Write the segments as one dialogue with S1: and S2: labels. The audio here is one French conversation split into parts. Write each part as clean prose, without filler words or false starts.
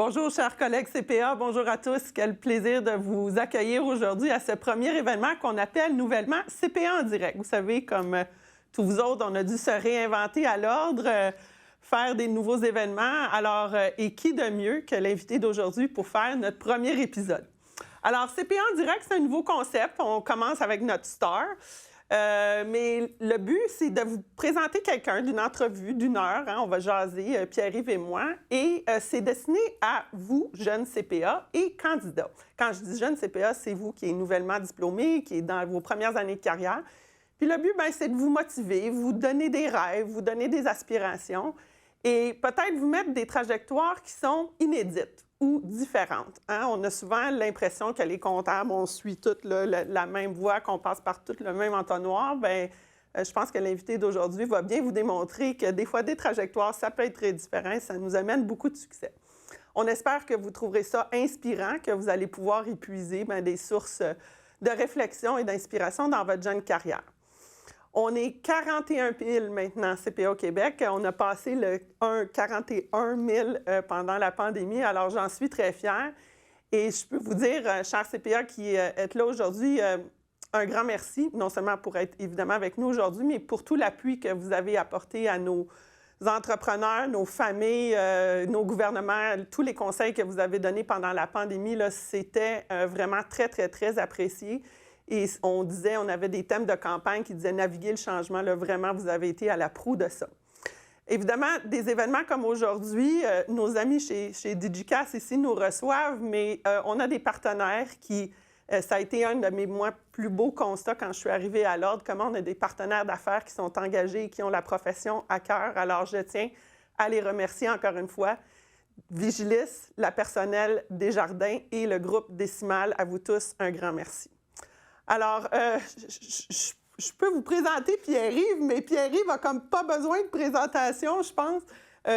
S1: Bonjour, chers collègues CPA. Bonjour à tous. Quel plaisir de vous accueillir aujourd'hui à ce premier événement qu'on appelle nouvellement CPA en direct. Vous savez, comme tous vous autres, on a dû se réinventer à l'ordre, faire des nouveaux événements. Alors, et qui de mieux que l'invité d'aujourd'hui pour faire notre premier épisode? Alors, CPA en direct, c'est un nouveau concept. On commence avec notre star. Mais le but, c'est de vous présenter quelqu'un d'une entrevue d'une heure. Hein, on va jaser, Pierre-Yves et moi. Et c'est destiné à vous, jeunes CPA et candidats. Quand je dis jeunes CPA, c'est vous qui êtes nouvellement diplômé, qui êtes dans vos premières années de carrière. Puis le but, bien, c'est de vous motiver, vous donner des rêves, vous donner des aspirations et peut-être vous mettre des trajectoires qui sont inédites ou différentes. Hein? On a souvent l'impression que les comptables, on suit toute la même voie, qu'on passe par tout le même entonnoir. Bien, je pense que l'invité d'aujourd'hui va bien vous démontrer que des fois, des trajectoires, ça peut être très différent. Ça nous amène beaucoup de succès. On espère que vous trouverez ça inspirant, que vous allez pouvoir épuiser bien, des sources de réflexion et d'inspiration dans votre jeune carrière. On est 41 000 maintenant CPA au Québec. On a passé le 41 000 pendant la pandémie, alors j'en suis très fière. Et je peux vous dire, chers CPA qui êtes là aujourd'hui, un grand merci, non seulement pour être évidemment avec nous aujourd'hui, mais pour tout l'appui que vous avez apporté à nos entrepreneurs, nos familles, nos gouvernements, tous les conseils que vous avez donnés pendant la pandémie, là, c'était vraiment très, très, très apprécié. Et on avait des thèmes de campagne qui disaient « Naviguer le changement ». Là, vraiment, vous avez été à la proue de ça. Évidemment, des événements comme aujourd'hui, nos amis chez Digicast ici nous reçoivent, mais on a des partenaires qui... ça a été un de mes plus beaux constats quand je suis arrivée à l'Ordre, comment on a des partenaires d'affaires qui sont engagés et qui ont la profession à cœur. Alors, je tiens à les remercier encore une fois. Vigilis, la personnel Desjardins et le groupe Décimal, à vous tous, un grand merci. Alors, je peux vous présenter Pierre-Yves, mais Pierre-Yves n'a comme pas besoin de présentation, je pense.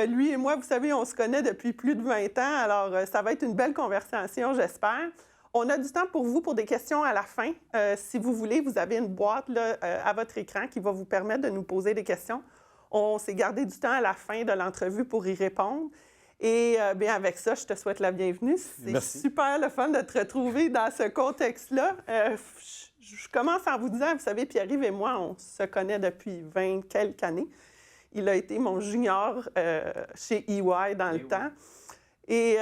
S1: Lui et moi, vous savez, on se connaît depuis plus de 20 ans, alors ça va être une belle conversation, j'espère. On a du temps pour vous, pour des questions à la fin. Si vous voulez, vous avez une boîte là, à votre écran qui va vous permettre de nous poser des questions. On s'est gardé du temps à la fin de l'entrevue pour y répondre. Et bien avec ça, je te souhaite la bienvenue. C'est super le fun de te retrouver dans ce contexte-là. Je commence en vous disant, vous savez, Pierre-Yves et moi, on se connaît depuis 20 quelques années. Il a été mon junior chez EY dans le temps. Et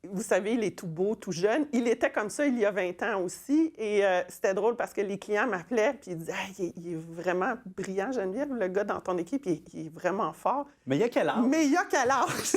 S1: vous savez, il est tout beau, tout jeune. Il était comme ça il y a 20 ans aussi. Et c'était drôle parce que les clients m'appelaient et ils disaient hey, il est vraiment brillant, Geneviève, le gars dans ton équipe, il est vraiment fort.
S2: Mais il y a quel âge?
S1: Mais il y a quel âge?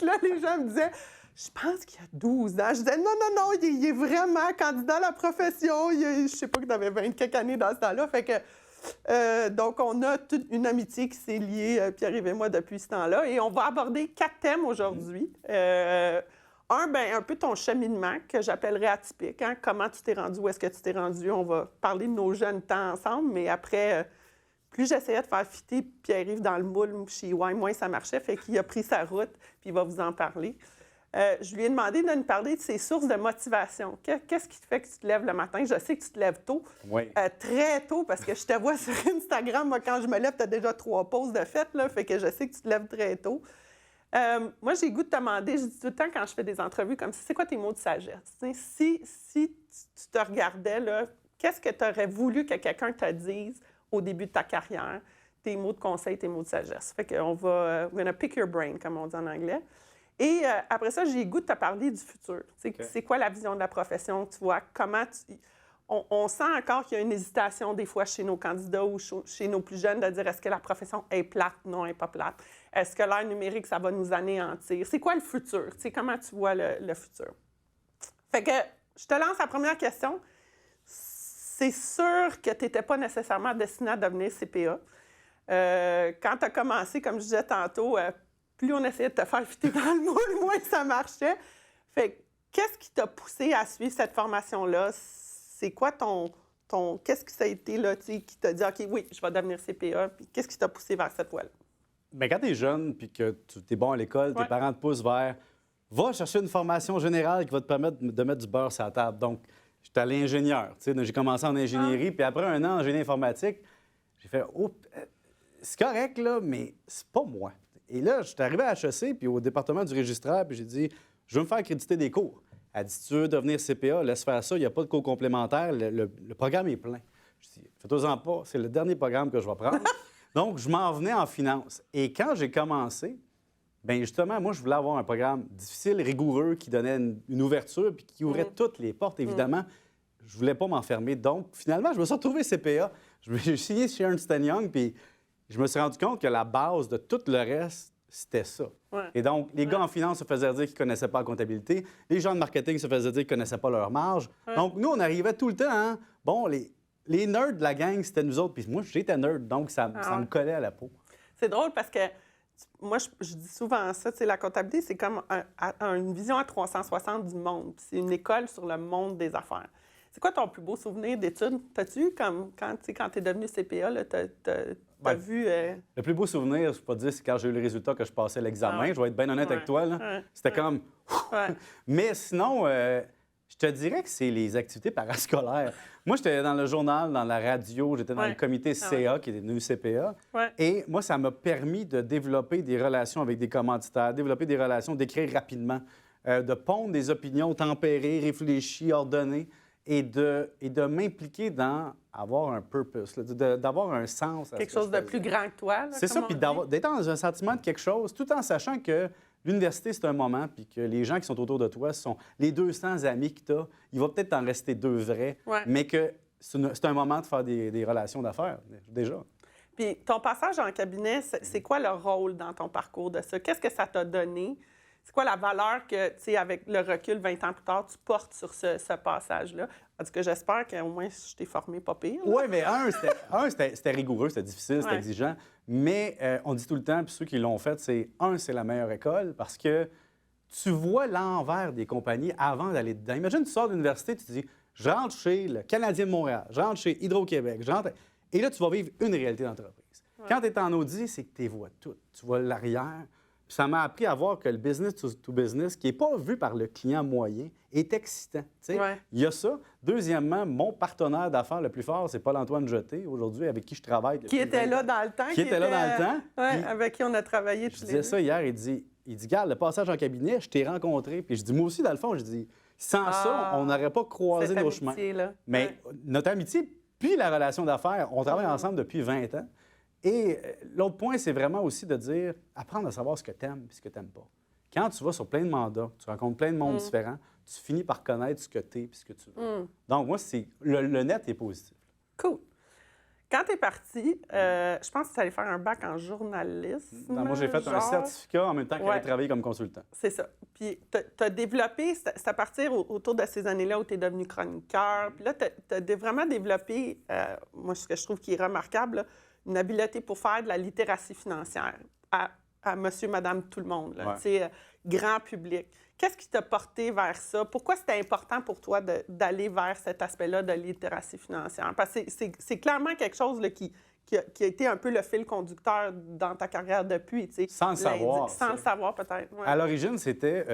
S1: Là, les gens me disaient je pense qu'il y a 12 ans. Je disais non, il est vraiment candidat à la profession. Je ne sais pas qu'il avait 20 quelques années dans ce temps-là. Fait que, donc, on a toute une amitié qui s'est liée, Pierre-Yves et moi, depuis ce temps-là. Et on va aborder 4 thèmes aujourd'hui. Un peu ton cheminement, que j'appellerais atypique. Hein? Comment tu t'es rendu, où est-ce que tu t'es rendu? On va parler de nos jeunes temps ensemble, mais après, plus j'essayais de faire fitter Pierre-Yves dans le moule chez EY, moins ça marchait. Fait qu'il a pris sa route, puis il va vous en parler. Je lui ai demandé de nous parler de ses sources de motivation. Qu'est-ce qui te fait que tu te lèves le matin? Je sais que tu te lèves tôt, très tôt, parce que je te vois sur Instagram. Moi, quand je me lève, tu as déjà 3 pauses de fête, là, fait que je sais que tu te lèves très tôt. Moi, j'ai le goût de te demander, je dis tout le temps quand je fais des entrevues comme ça, c'est quoi tes mots de sagesse? Si tu te regardais, là, qu'est-ce que tu aurais voulu que quelqu'un te dise au début de ta carrière? Tes mots de conseil, tes mots de sagesse. Fait qu'on va... we're gonna pick your brain, comme on dit en anglais. Et après ça, j'ai le goût de te parler du futur. C'est quoi la vision de la profession? Tu vois, comment on sent encore qu'il y a une hésitation des fois chez nos candidats ou chez nos plus jeunes de dire est-ce que la profession est plate? Non, elle n'est pas plate. Est-ce que l'ère numérique, ça va nous anéantir? C'est quoi le futur? Comment tu vois le futur? Fait que je te lance la première question. C'est sûr que tu n'étais pas nécessairement destiné à devenir CPA. Quand tu as commencé, comme je disais tantôt, plus on essayait de te faire fitter dans le moule, moins ça marchait. Fait que, qu'est-ce qui t'a poussé à suivre cette formation-là? C'est quoi qu'est-ce que ça a été là, qui t'a dit, OK, oui, je vais devenir CPA, puis qu'est-ce qui t'a poussé vers cette voie-là?
S2: Bien, quand tu es jeune puis que tu es bon à l'école, tes parents te poussent vers va chercher une formation générale qui va te permettre de mettre du beurre sur la table. Donc, j'étais allé ingénieur. J'ai commencé en ingénierie, puis après 1 an en génie informatique, j'ai fait c'est correct, là, mais c'est pas moi. Et là, je suis arrivé à HEC, puis au département du registraire, puis j'ai dit je veux me faire créditer des cours. Elle dit, tu veux devenir CPA, laisse faire ça, il n'y a pas de cours complémentaires, le programme est plein. Je dis, fais-toi-en pas, c'est le dernier programme que je vais prendre. Donc, je m'en venais en finance. Et quand j'ai commencé, bien justement, moi, je voulais avoir un programme difficile, rigoureux, qui donnait une ouverture puis qui ouvrait toutes les portes, évidemment. Je ne voulais pas m'enfermer. Donc, finalement, je me suis retrouvé CPA. J'ai signé chez Ernst & Young, puis je me suis rendu compte que la base de tout le reste, c'était ça.
S1: Ouais.
S2: Et donc, les gars en finance se faisaient dire qu'ils ne connaissaient pas la comptabilité. Les gens de marketing se faisaient dire qu'ils ne connaissaient pas leur marge.
S1: Ouais.
S2: Donc, nous, on arrivait tout le temps, hein? Bon, les nerds de la gang, c'était nous autres. Puis moi, j'étais nerd, donc ça me collait à la peau.
S1: C'est drôle parce que moi, je dis souvent ça, tu sais, la comptabilité, c'est comme une vision à 360 du monde. C'est une école sur le monde des affaires. C'est quoi ton plus beau souvenir d'études? T'as-tu, comme quand tu es devenu CPA, t'as vu...
S2: Le plus beau souvenir, je peux pas dire, c'est quand j'ai eu le résultat que je passais l'examen. Je vais être bien honnête avec toi. C'était comme... Mais sinon, je te dirais que c'est les activités parascolaires. Moi, j'étais dans le journal, dans la radio, j'étais dans le comité CA qui est devenu CPA. Et moi, ça m'a permis de développer des relations avec des commanditaires, développer des relations, d'écrire rapidement, de pondre des opinions tempérées, réfléchies, ordonnées. Et de m'impliquer dans avoir un purpose, d'avoir un sens.
S1: Quelque chose de plus grand que toi.
S2: C'est ça, puis d'être dans un sentiment de quelque chose, tout en sachant que l'université, c'est un moment, puis que les gens qui sont autour de toi sont les 200 amis que tu as. Il va peut-être t'en rester 2 vrais, mais que c'est un moment de faire des relations d'affaires, déjà.
S1: Puis ton passage en cabinet, c'est quoi le rôle dans ton parcours de ça? Qu'est-ce que ça t'a donné? C'est quoi la valeur que, tu sais, avec le recul 20 ans plus tard, tu portes sur ce passage-là? En tout cas, j'espère qu'au moins, je t'ai formé pas pire.
S2: Oui, mais c'était rigoureux, c'était difficile, c'était exigeant. Mais on dit tout le temps, puis ceux qui l'ont fait, c'est la meilleure école parce que tu vois l'envers des compagnies avant d'aller dedans. Imagine, tu sors de l'université, tu te dis, je rentre chez le Canadien de Montréal, je rentre chez Hydro-Québec, et là, tu vas vivre une réalité d'entreprise. Quand tu es en audit, c'est que tu les vois toutes. Tu vois l'arrière. Puis ça m'a appris à voir que le business to business, qui n'est pas vu par le client moyen, est excitant. Il y a ça. Deuxièmement, mon partenaire d'affaires le plus fort, c'est Paul-Antoine Jeté, aujourd'hui, avec qui je travaille.
S1: Qui était là dans le temps.
S2: Qui était là dans le temps.
S1: Oui, avec qui on a travaillé tous les deux.
S2: Je disais ça hier, il dit, garde, le passage en cabinet, je t'ai rencontré. Puis je dis, moi aussi, dans le fond, je dis, sans ça, on n'aurait pas croisé nos chemins.
S1: Là.
S2: Mais notre amitié, puis la relation d'affaires, on travaille ensemble depuis 20 ans. Et l'autre point, c'est vraiment aussi de dire, apprendre à savoir ce que tu aimes et ce que tu n'aimes pas. Quand tu vas sur plein de mandats, tu rencontres plein de monde différents, tu finis par connaître ce que tu es et ce que tu veux. Donc, moi, le net est positif.
S1: Cool. Quand tu es parti, je pense que tu allais faire un bac en journalisme.
S2: Non, moi, j'ai fait un certificat en même temps que j'allais travailler comme consultant.
S1: C'est ça. Puis, tu as développé, c'est à partir autour de ces années-là où tu es devenu chroniqueur. Puis là, tu as vraiment développé, moi, ce que je trouve qui est remarquable, là, une habileté pour faire de la littératie financière à monsieur, madame, tout le monde, là, grand public. Qu'est-ce qui t'a porté vers ça? Pourquoi c'était important pour toi d'aller vers cet aspect-là de littératie financière? Parce que c'est clairement quelque chose là, qui a été un peu le fil conducteur dans ta carrière depuis.
S2: Sans le savoir.
S1: Sans le savoir, peut-être. Ouais.
S2: À l'origine, c'était...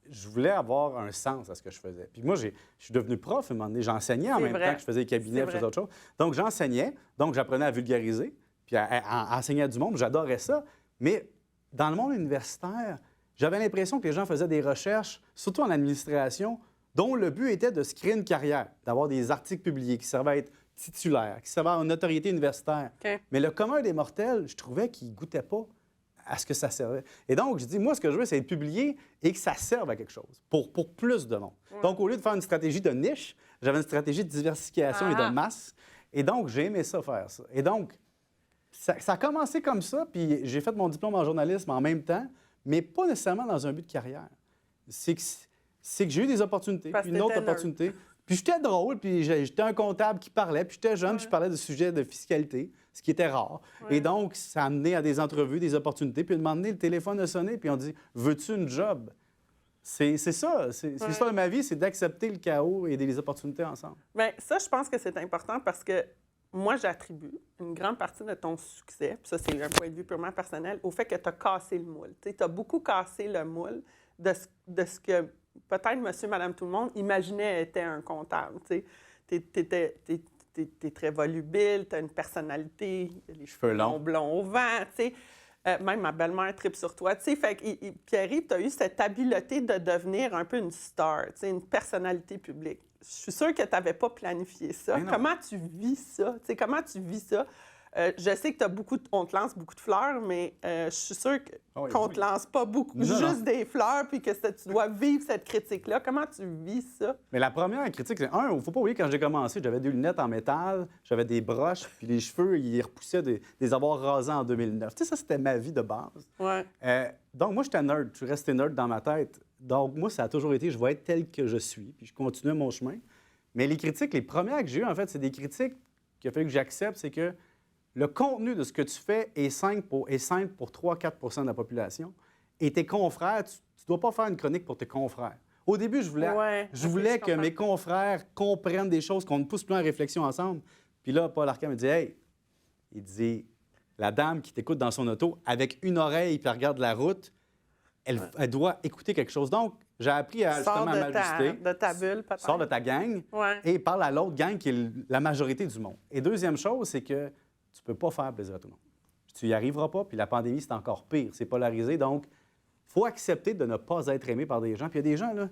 S2: je voulais avoir un sens à ce que je faisais. Puis moi, je suis devenu prof, à un moment donné. J'enseignais en même temps que je faisais les cabinets, je faisais autre chose. Donc, j'enseignais, donc j'apprenais à vulgariser, puis à enseigner à du monde. J'adorais ça. Mais dans le monde universitaire, j'avais l'impression que les gens faisaient des recherches, surtout en administration, dont le but était de se créer une carrière, d'avoir des articles publiés qui servaient à être titulaires, qui servaient à une notoriété universitaire.
S1: Okay.
S2: Mais le commun des mortels, je trouvais qu'il ne goûtait pas à ce que ça servait. Et donc, je dis, moi, ce que je veux, c'est être publié et que ça serve à quelque chose, pour plus de monde. Donc, au lieu de faire une stratégie de niche, j'avais une stratégie de diversification et de masse. Et donc, j'ai aimé ça, faire ça. Et donc, ça a commencé comme ça, puis j'ai fait mon diplôme en journalisme en même temps, mais pas nécessairement dans un but de carrière. C'est que j'ai eu des opportunités, puis une autre opportunité. Puis j'étais drôle, puis j'étais un comptable qui parlait, puis j'étais jeune, puis je parlais de sujets de fiscalité, ce qui était rare. Et donc, ça a amené à des entrevues, des opportunités. Puis à un moment donné, le téléphone a sonné, puis on dit « Veux-tu une job? » C'est ça. C'est l'histoire de ma vie, c'est d'accepter le chaos et des opportunités ensemble.
S1: Bien, ça, je pense que c'est important parce que moi, j'attribue une grande partie de ton succès, puis ça, c'est un point de vue purement personnel, au fait que tu as cassé le moule. Tu as beaucoup cassé le moule de ce que peut-être monsieur, madame, tout le monde imaginait était un comptable. Tu es très volubile, tu as une personnalité, les cheveux longs, blonds au vent. Même ma belle-mère tripe sur toi. Tu sais, fait que Pierre-Yves, tu as eu cette habileté de devenir un peu une star, tu sais, une personnalité publique. Je suis sûre que tu n'avais pas planifié ça. Comment tu vis ça? Tu sais, comment tu vis ça? Je sais que tu as on te lance beaucoup de fleurs, mais je suis sûre qu'on ne te lance pas beaucoup, juste des fleurs, puis que tu dois vivre cette critique-là. Comment tu vis ça?
S2: Mais la première critique, c'est il ne faut pas oublier, quand j'ai commencé, j'avais des lunettes en métal, j'avais des broches, puis les cheveux, ils repoussaient des avoir rasés en 2009. Tu sais, ça, c'était ma vie de base.
S1: Ouais.
S2: Donc, moi, j'étais nerd. Je suis resté nerd dans ma tête. Donc, moi, ça a toujours été, je vais être tel que je suis, puis je continue mon chemin. Mais les critiques, les premières que j'ai eues, en fait, c'est des critiques qu'il a fallu que j'accepte, c'est que le contenu de ce que tu fais est simple pour 3-4 de la population. Et tes confrères, tu ne dois pas faire une chronique pour tes confrères. Au début, je voulais que mes confrères comprennent des choses, qu'on pousse plus en réflexion ensemble. Puis là, Paul Arcand me dit « Hey, il dit, la dame qui t'écoute dans son auto, avec une oreille puis elle regarde la route, elle doit écouter quelque chose. » Donc, j'ai appris à justement m'ajuster.
S1: De ta bulle, peut-être.
S2: Sors de ta gang et parle à l'autre gang qui est la majorité du monde. Et deuxième chose, c'est que tu ne peux pas faire plaisir à tout le monde. Tu n'y arriveras pas, puis la pandémie, c'est encore pire. C'est polarisé, donc il faut accepter de ne pas être aimé par des gens. Puis il y a des gens, là,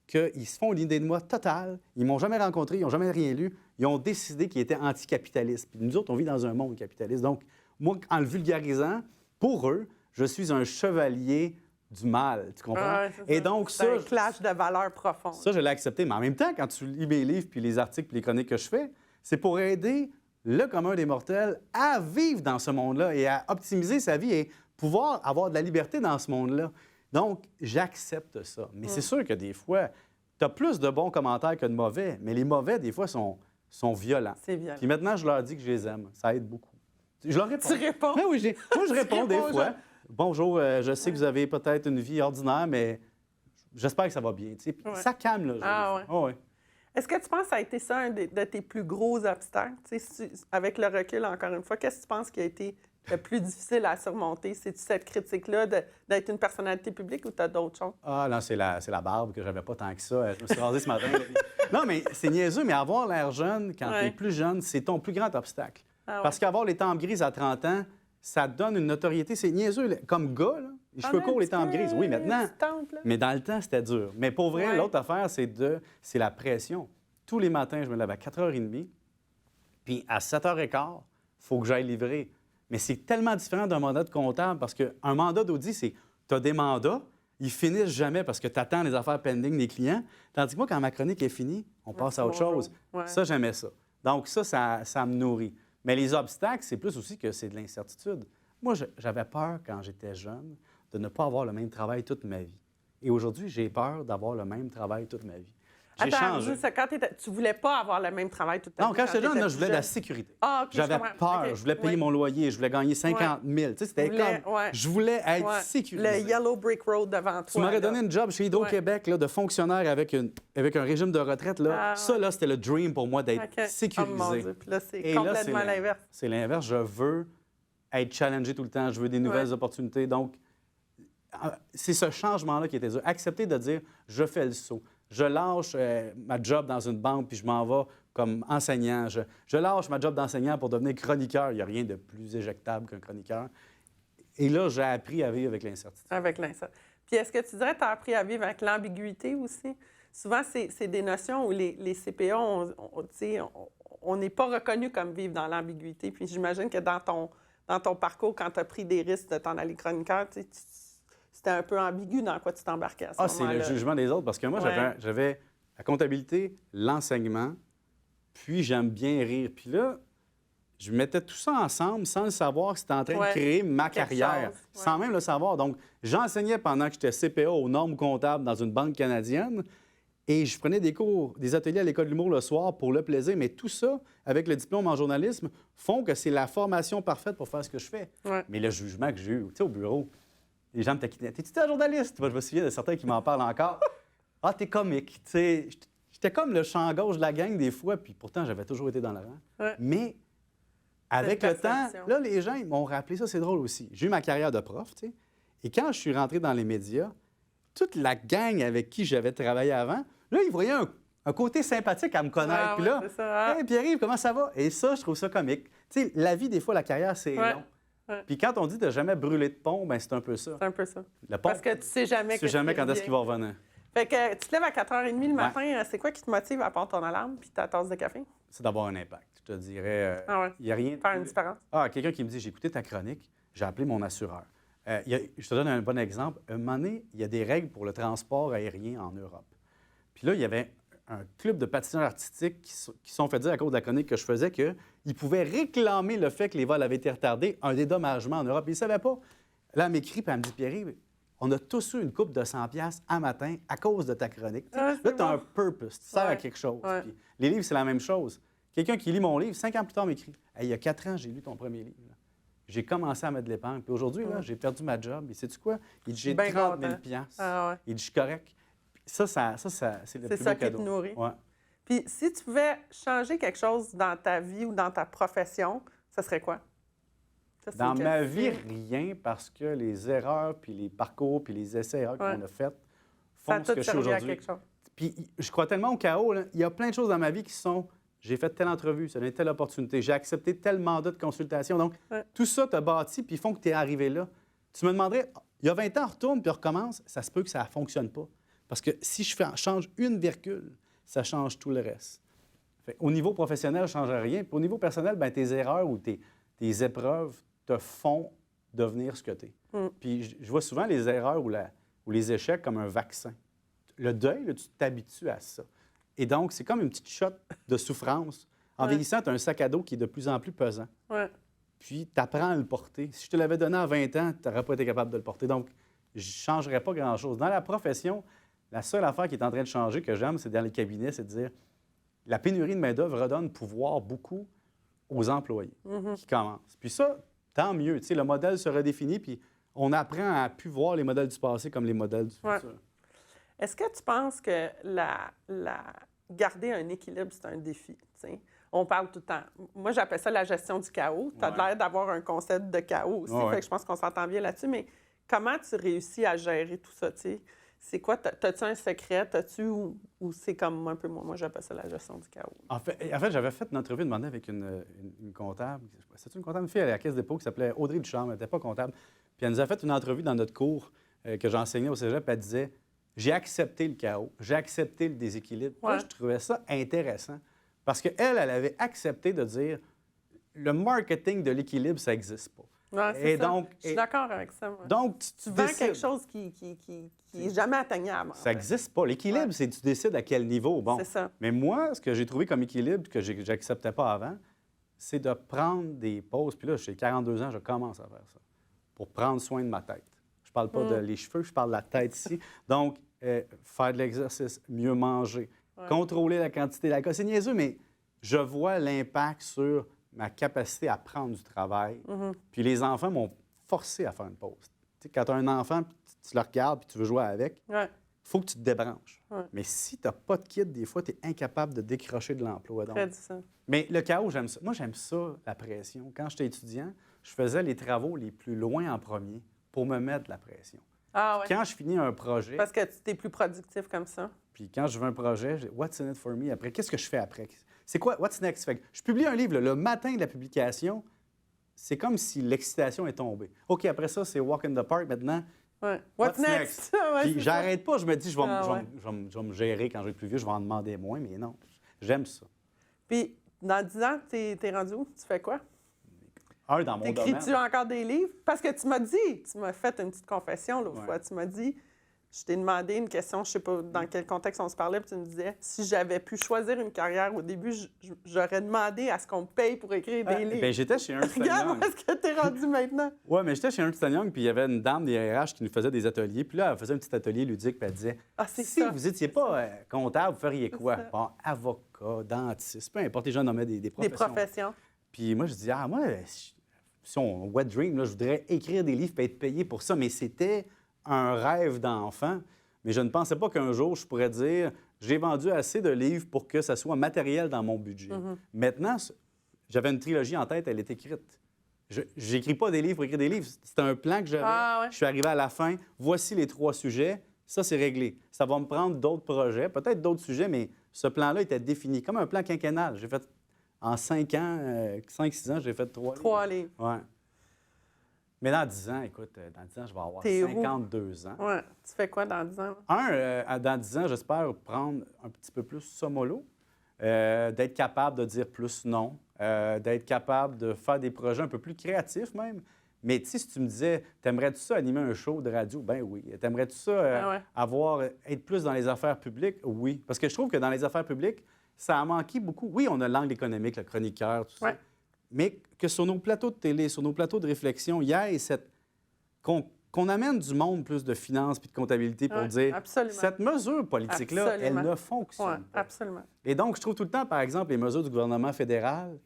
S2: qu'ils se font une idée de moi totale. Ils ne m'ont jamais rencontré, ils n'ont jamais rien lu. Ils ont décidé qu'ils étaient anticapitalistes. Puis nous autres, on vit dans un monde capitaliste. Donc, moi, en le vulgarisant, pour eux, je suis un chevalier du mal, tu comprends? Et donc,
S1: c'est un clash de valeurs profondes.
S2: Ça, je l'ai accepté. Mais en même temps, quand tu lis mes livres, puis les articles, puis les chroniques que je fais, c'est pour aider le commun des mortels à vivre dans ce monde-là et à optimiser sa vie et pouvoir avoir de la liberté dans ce monde-là. Donc, j'accepte ça. Mais c'est sûr que des fois, tu as plus de bons commentaires que de mauvais, mais les mauvais, des fois, sont violents.
S1: C'est violent.
S2: Puis maintenant, je leur dis que je les aime. Ça aide beaucoup. Je leur réponds.
S1: Tu réponds?
S2: Mais oui, moi, je réponds des fois. Bonjour, je sais que vous avez peut-être une vie ordinaire, mais j'espère que ça va bien. Puis ça calme, là.
S1: Ah. Est-ce que tu penses que ça a été ça un de tes plus gros obstacles? Avec le recul, encore une fois, qu'est-ce que tu penses qui a été le plus difficile à surmonter? C'est-tu cette critique-là d'être une personnalité publique ou tu as d'autres choses? Ah
S2: non, c'est la barbe que j'avais pas tant que ça. Je me suis rasé ce matin. Non, mais c'est niaiseux, mais avoir l'air jeune quand tu es plus jeune, c'est ton plus grand obstacle. Parce qu'avoir les tempes grises à 30 ans, ça te donne une notoriété. C'est niaiseux. Comme gars, là, les cheveux courts, les tempes grises. Oui, maintenant. Mais dans le temps, c'était dur. Mais pour vrai, l'autre affaire, c'est la pression. Tous les matins, je me lève à 4h30, puis à 7h15, il faut que j'aille livrer. Mais c'est tellement différent d'un mandat de comptable parce qu'un mandat d'audit, c'est tu as des mandats, ils finissent jamais parce que tu attends les affaires pending des clients. Tandis que moi, quand ma chronique est finie, on passe à autre chose. Ça, j'aimais ça. Donc ça me nourrit. Mais les obstacles, c'est plus aussi que c'est de l'incertitude. Moi, j'avais peur, quand j'étais jeune, de ne pas avoir le même travail toute ma vie. Et aujourd'hui, j'ai peur d'avoir le même travail toute ma vie. J'ai changé.
S1: Quand tu ne voulais pas avoir le même travail toute ta vie?
S2: Non, quand j'étais jeune, là, je voulais de la sécurité. J'avais peur. Je voulais payer mon loyer. Je voulais gagner 50 000. Tu sais, c'était comme... Je voulais être sécurisé.
S1: Le Yellow Brick Road devant toi.
S2: Tu m'aurais donné une job chez Hydro-Québec de fonctionnaire avec un régime de retraite. Là. Ça, là, c'était le dream pour moi d'être sécurisé.
S1: Oh, mon Dieu. Puis là, c'est complètement l'inverse.
S2: C'est l'inverse. Je veux être challengé tout le temps. Je veux des nouvelles opportunités. Donc, c'est ce changement-là qui était dur. Accepter de dire, je fais le saut. Je lâche ma job dans une banque puis je m'en vais comme enseignant. Je lâche ma job d'enseignant pour devenir chroniqueur. Il n'y a rien de plus éjectable qu'un chroniqueur. Et là, j'ai appris à vivre avec l'incertitude.
S1: Avec l'incertitude. Puis est-ce que tu dirais que tu as appris à vivre avec l'ambiguïté aussi? Souvent, c'est des notions où les CPA, on n'est pas reconnu comme vivre dans l'ambiguïté. Puis j'imagine que dans ton parcours, quand tu as pris des risques de t'en aller chroniqueur, c'était un peu ambigu dans quoi tu t'embarquais à ce moment-là.
S2: C'est le jugement des autres. Parce que moi, j'avais la comptabilité, l'enseignement, puis j'aime bien rire. Puis là, je mettais tout ça ensemble sans le savoir que c'était en train de créer ma carrière, sans même le savoir. Donc, j'enseignais pendant que j'étais CPA aux normes comptables dans une banque canadienne et je prenais des cours, des ateliers à l'École de l'humour le soir pour le plaisir. Mais tout ça, avec le diplôme en journalisme, font que c'est la formation parfaite pour faire ce que je fais. Mais le jugement que j'ai eu, tu sais, au bureau, les gens me taquinaient. T'es-tu un journaliste? Moi, je me souviens de certains qui m'en parlent encore. Ah, t'es comique. Tu sais, j'étais comme le champ gauche de la gang des fois, puis pourtant, j'avais toujours été dans le rang. Mais avec le temps, là, les gens ils m'ont rappelé ça, c'est drôle aussi. J'ai eu ma carrière de prof, tu sais, et quand je suis rentré dans les médias, toute la gang avec qui j'avais travaillé avant, là, ils voyaient un côté sympathique à me connaître. Puis là, « Hey, Pierre-Yves, comment ça va? » Et ça, je trouve ça comique. Tu sais, la vie, des fois, la carrière, c'est long.
S1: Ouais.
S2: Puis quand on dit de jamais brûler de pont, ben c'est un peu ça.
S1: C'est un peu ça.
S2: Le pont,
S1: Parce que tu sais jamais,
S2: tu sais jamais quand est-ce qu'il va revenir.
S1: Fait que tu te lèves à 4h30 le matin, c'est quoi qui te motive à part ton alarme puis ta tasse de café?
S2: C'est d'avoir un impact. Je te dirais,
S1: Ah ouais.
S2: il n'y a rien...
S1: Faire une différence.
S2: Ah, quelqu'un qui me dit, j'ai écouté ta chronique, j'ai appelé mon assureur. Je te donne un bon exemple. Un moment donné, il y a des règles pour le transport aérien en Europe. Puis là, il y avait un club de patineurs artistiques qui se sont fait dire à cause de la chronique que je faisais qu'ils pouvaient réclamer le fait que les vols avaient été retardés, un dédommagement en Europe. Ils ne savaient pas. Là, elle m'écrit, puis elle me dit, Pierre, on a tous eu une coupe de 100$ à matin à cause de ta chronique.
S1: Ah,
S2: là, tu as
S1: bon.
S2: un purpose, tu sers à
S1: Ouais.
S2: quelque chose.
S1: Ouais.
S2: Puis les livres, c'est la même chose. Quelqu'un qui lit mon livre, 5 ans plus tard, m'écrit, hey, il y a 4 ans, j'ai lu ton premier livre. Là. J'ai commencé à mettre de l'épargne. Puis aujourd'hui, là, j'ai perdu ma job. Et sais-tu quoi? Il dit, j'ai
S1: bien
S2: 30 000
S1: content. Ah ouais.
S2: Il dit, je suis correct. Puis ça c'est le
S1: C'est
S2: plus
S1: ça
S2: beau
S1: qui te
S2: cadeau.
S1: nourrit.
S2: Ouais.
S1: Puis si tu pouvais changer quelque chose dans ta vie ou dans ta profession, ça serait quoi? Ça, c'est
S2: Dans
S1: une
S2: ma
S1: question.
S2: vie, rien, parce que les erreurs, puis les parcours, puis les essais-erreurs
S1: Ouais.
S2: qu'on a faits
S1: Ça a
S2: font ce
S1: tout
S2: que je suis
S1: servi à
S2: aujourd'hui.
S1: quelque chose.
S2: Puis je crois tellement au chaos. Là. Il y a plein de choses dans ma vie qui sont... J'ai fait telle entrevue, ça donné telle opportunité, j'ai accepté tel mandat de consultation. Donc,
S1: Ouais.
S2: tout ça t'a bâti, puis ils font que tu es arrivé là. Tu me demanderais, il y a 20 ans, retourne, puis recommence, ça se peut que ça ne fonctionne pas. Parce que si change une virgule, ça change tout le reste. Fait, au niveau professionnel, ça ne change rien. Puis au niveau personnel, ben, tes erreurs ou tes épreuves te font devenir ce que tu es. Puis je vois souvent les erreurs ou les échecs comme un vaccin. Le deuil, là, tu t'habitues à ça. Et donc, c'est comme une petite shot de souffrance. En
S1: Ouais.
S2: vieillissant, tu as un sac à dos qui est de plus en plus pesant.
S1: Ouais.
S2: Puis, tu apprends à le porter. Si je te l'avais donné à 20 ans, tu n'aurais pas été capable de le porter. Donc, je ne changerais pas grand-chose. Dans la profession, la seule affaire qui est en train de changer, que j'aime, c'est dans les cabinets, c'est de dire la pénurie de main-d'œuvre redonne pouvoir beaucoup aux employés qui commencent. Puis ça, tant mieux. Tu sais, le modèle se redéfinit, puis on apprend à plus voir les modèles du passé comme les modèles du
S1: Ouais.
S2: futur.
S1: Est-ce que tu penses que garder un équilibre, c'est un défi? T'sais? On parle tout le temps. Moi, j'appelle ça la gestion du chaos. Tu as
S2: Ouais.
S1: l'air d'avoir un concept de chaos aussi,
S2: Ouais.
S1: fait que je pense qu'on s'entend bien là-dessus. Mais comment tu réussis à gérer tout ça? T'sais? C'est quoi? T'as-tu un secret? T'as-tu ou c'est comme un peu moi j'appelle ça la gestion du chaos?
S2: En fait, j'avais fait une entrevue demandée avec une comptable. C'était une comptable, une fille à la Caisse dépôt qui s'appelait Audrey Ducharme. Elle n'était pas comptable. Puis elle nous a fait une entrevue dans notre cours que j'enseignais au cégep. Elle disait j'ai accepté le chaos, j'ai accepté le déséquilibre.
S1: Ouais.
S2: Moi, je trouvais ça intéressant. Parce qu'elle, elle avait accepté de dire le marketing de l'équilibre, ça n'existe pas.
S1: Ouais, c'est
S2: Et
S1: ça.
S2: donc,
S1: Je suis d'accord avec ça. moi.
S2: Donc,
S1: Tu vends
S2: décides.
S1: quelque chose qui est jamais atteignable. en
S2: Ça
S1: fait.
S2: n'existe pas. L'équilibre,
S1: Ouais.
S2: c'est tu décides à quel niveau. Bon.
S1: C'est ça.
S2: Mais moi, ce que j'ai trouvé comme équilibre, que j'acceptais pas avant, c'est de prendre des pauses. Puis là, j'ai 42 ans, je commence à faire ça. Pour prendre soin de ma tête. Je parle pas de les cheveux, je parle de la tête ici. Donc, faire de l'exercice, mieux manger, contrôler la quantité d'alcool. C'est niaiseux, mais je vois l'impact sur ma capacité à prendre du travail. Puis les enfants m'ont forcé à faire une pause. Tu sais, quand tu as un enfant, puis tu le regardes puis tu veux jouer avec,
S1: Ouais.
S2: il faut que tu te débranches.
S1: Ouais.
S2: Mais si tu n'as pas de kit, des fois, tu es incapable de décrocher de l'emploi. Donc.
S1: Très dit ça.
S2: Mais le chaos, j'aime ça. Moi, j'aime ça, la pression. Quand j'étais étudiant, je faisais les travaux les plus loin en premier pour me mettre de la pression.
S1: Ah ouais.
S2: Quand je finis un projet,
S1: Parce que tu es plus productif comme ça.
S2: puis quand je veux un projet, what's in it for me après? Qu'est-ce que je fais après? C'est quoi? What's next? Fait que je publie un livre le matin de la publication. C'est comme si l'excitation est tombée. OK, après ça, c'est walk in the park. Maintenant,
S1: Ouais. What's next? Ouais,
S2: puis
S1: c'est
S2: j'arrête pas. Je me dis, je vais,
S1: Ah,
S2: je vais-
S1: ouais.
S2: je vais me- je vais me gérer quand je vais être plus vieux. Je vais en demander moins, mais non. J'aime ça.
S1: ça. Puis, dans 10 ans, t'es rendu où? Tu fais quoi?
S2: Dans mon domaine.
S1: T'écris-tu encore des livres? Parce que tu m'as fait une petite confession l'autre
S2: Ouais.
S1: fois. Tu m'as dit, je t'ai demandé une question, je sais pas dans quel contexte on se parlait, puis tu me disais, si j'avais pu choisir une carrière au début, j'aurais demandé à ce qu'on me paye pour écrire des livres.
S2: Ben, j'étais chez Ernst
S1: Regarde
S2: Young.
S1: où est-ce que t'es rendu maintenant.
S2: Oui, mais j'étais chez Ernst Young, puis il y avait une dame des RH qui nous faisait des ateliers. Puis là, elle faisait un petit atelier ludique, puis elle disait
S1: Ah, c'est
S2: si
S1: ça.
S2: vous n'étiez pas comptable, vous feriez quoi?
S1: ça.
S2: Bon, avocat, dentiste, peu importe, les gens nommaient des
S1: Des
S2: professions.
S1: professions.
S2: Puis moi, je dis moi, si on wet dream, là, je voudrais écrire des livres et être payé pour ça. Mais c'était un rêve d'enfant. Mais je ne pensais pas qu'un jour, je pourrais dire j'ai vendu assez de livres pour que ça soit matériel dans mon budget. Maintenant, j'avais une trilogie en tête, elle est écrite. Je n'écris pas des livres pour écrire des livres. C'était un plan que j'avais.
S1: Ah, ouais.
S2: Je suis arrivé à la fin. Voici les 3 sujets. Ça, c'est réglé. Ça va me prendre d'autres projets, peut-être d'autres sujets, mais ce plan-là était défini comme un plan quinquennal. J'ai fait en 5 ans, 5-6 ans, j'ai fait 3 livres.
S1: 3 livres.
S2: Ouais. Mais dans 10 ans, écoute, dans 10 ans, je vais avoir
S1: T'es où?
S2: 52 ans.
S1: Ouais. Tu fais quoi dans 10 ans?
S2: Dans 10 ans, j'espère prendre un petit peu plus ça mollo, d'être capable de dire plus non, d'être capable de faire des projets un peu plus créatifs même. Mais tu sais, si tu me disais, t'aimerais-tu ça animer un show de radio? Ben oui. T'aimerais-tu ça être plus dans les affaires publiques? Oui. Parce que je trouve que dans les affaires publiques, ça a manqué beaucoup. Oui, on a l'angle économique, le chroniqueur, tout ça. Mais que sur nos plateaux de télé, sur nos plateaux de réflexion, il y ait qu'on amène du monde plus de finances puis de comptabilité pour dire cette mesure politique-là, elle ne fonctionne pas.
S1: Absolument.
S2: Et donc, je trouve tout le temps, par exemple, les mesures du gouvernement fédéral,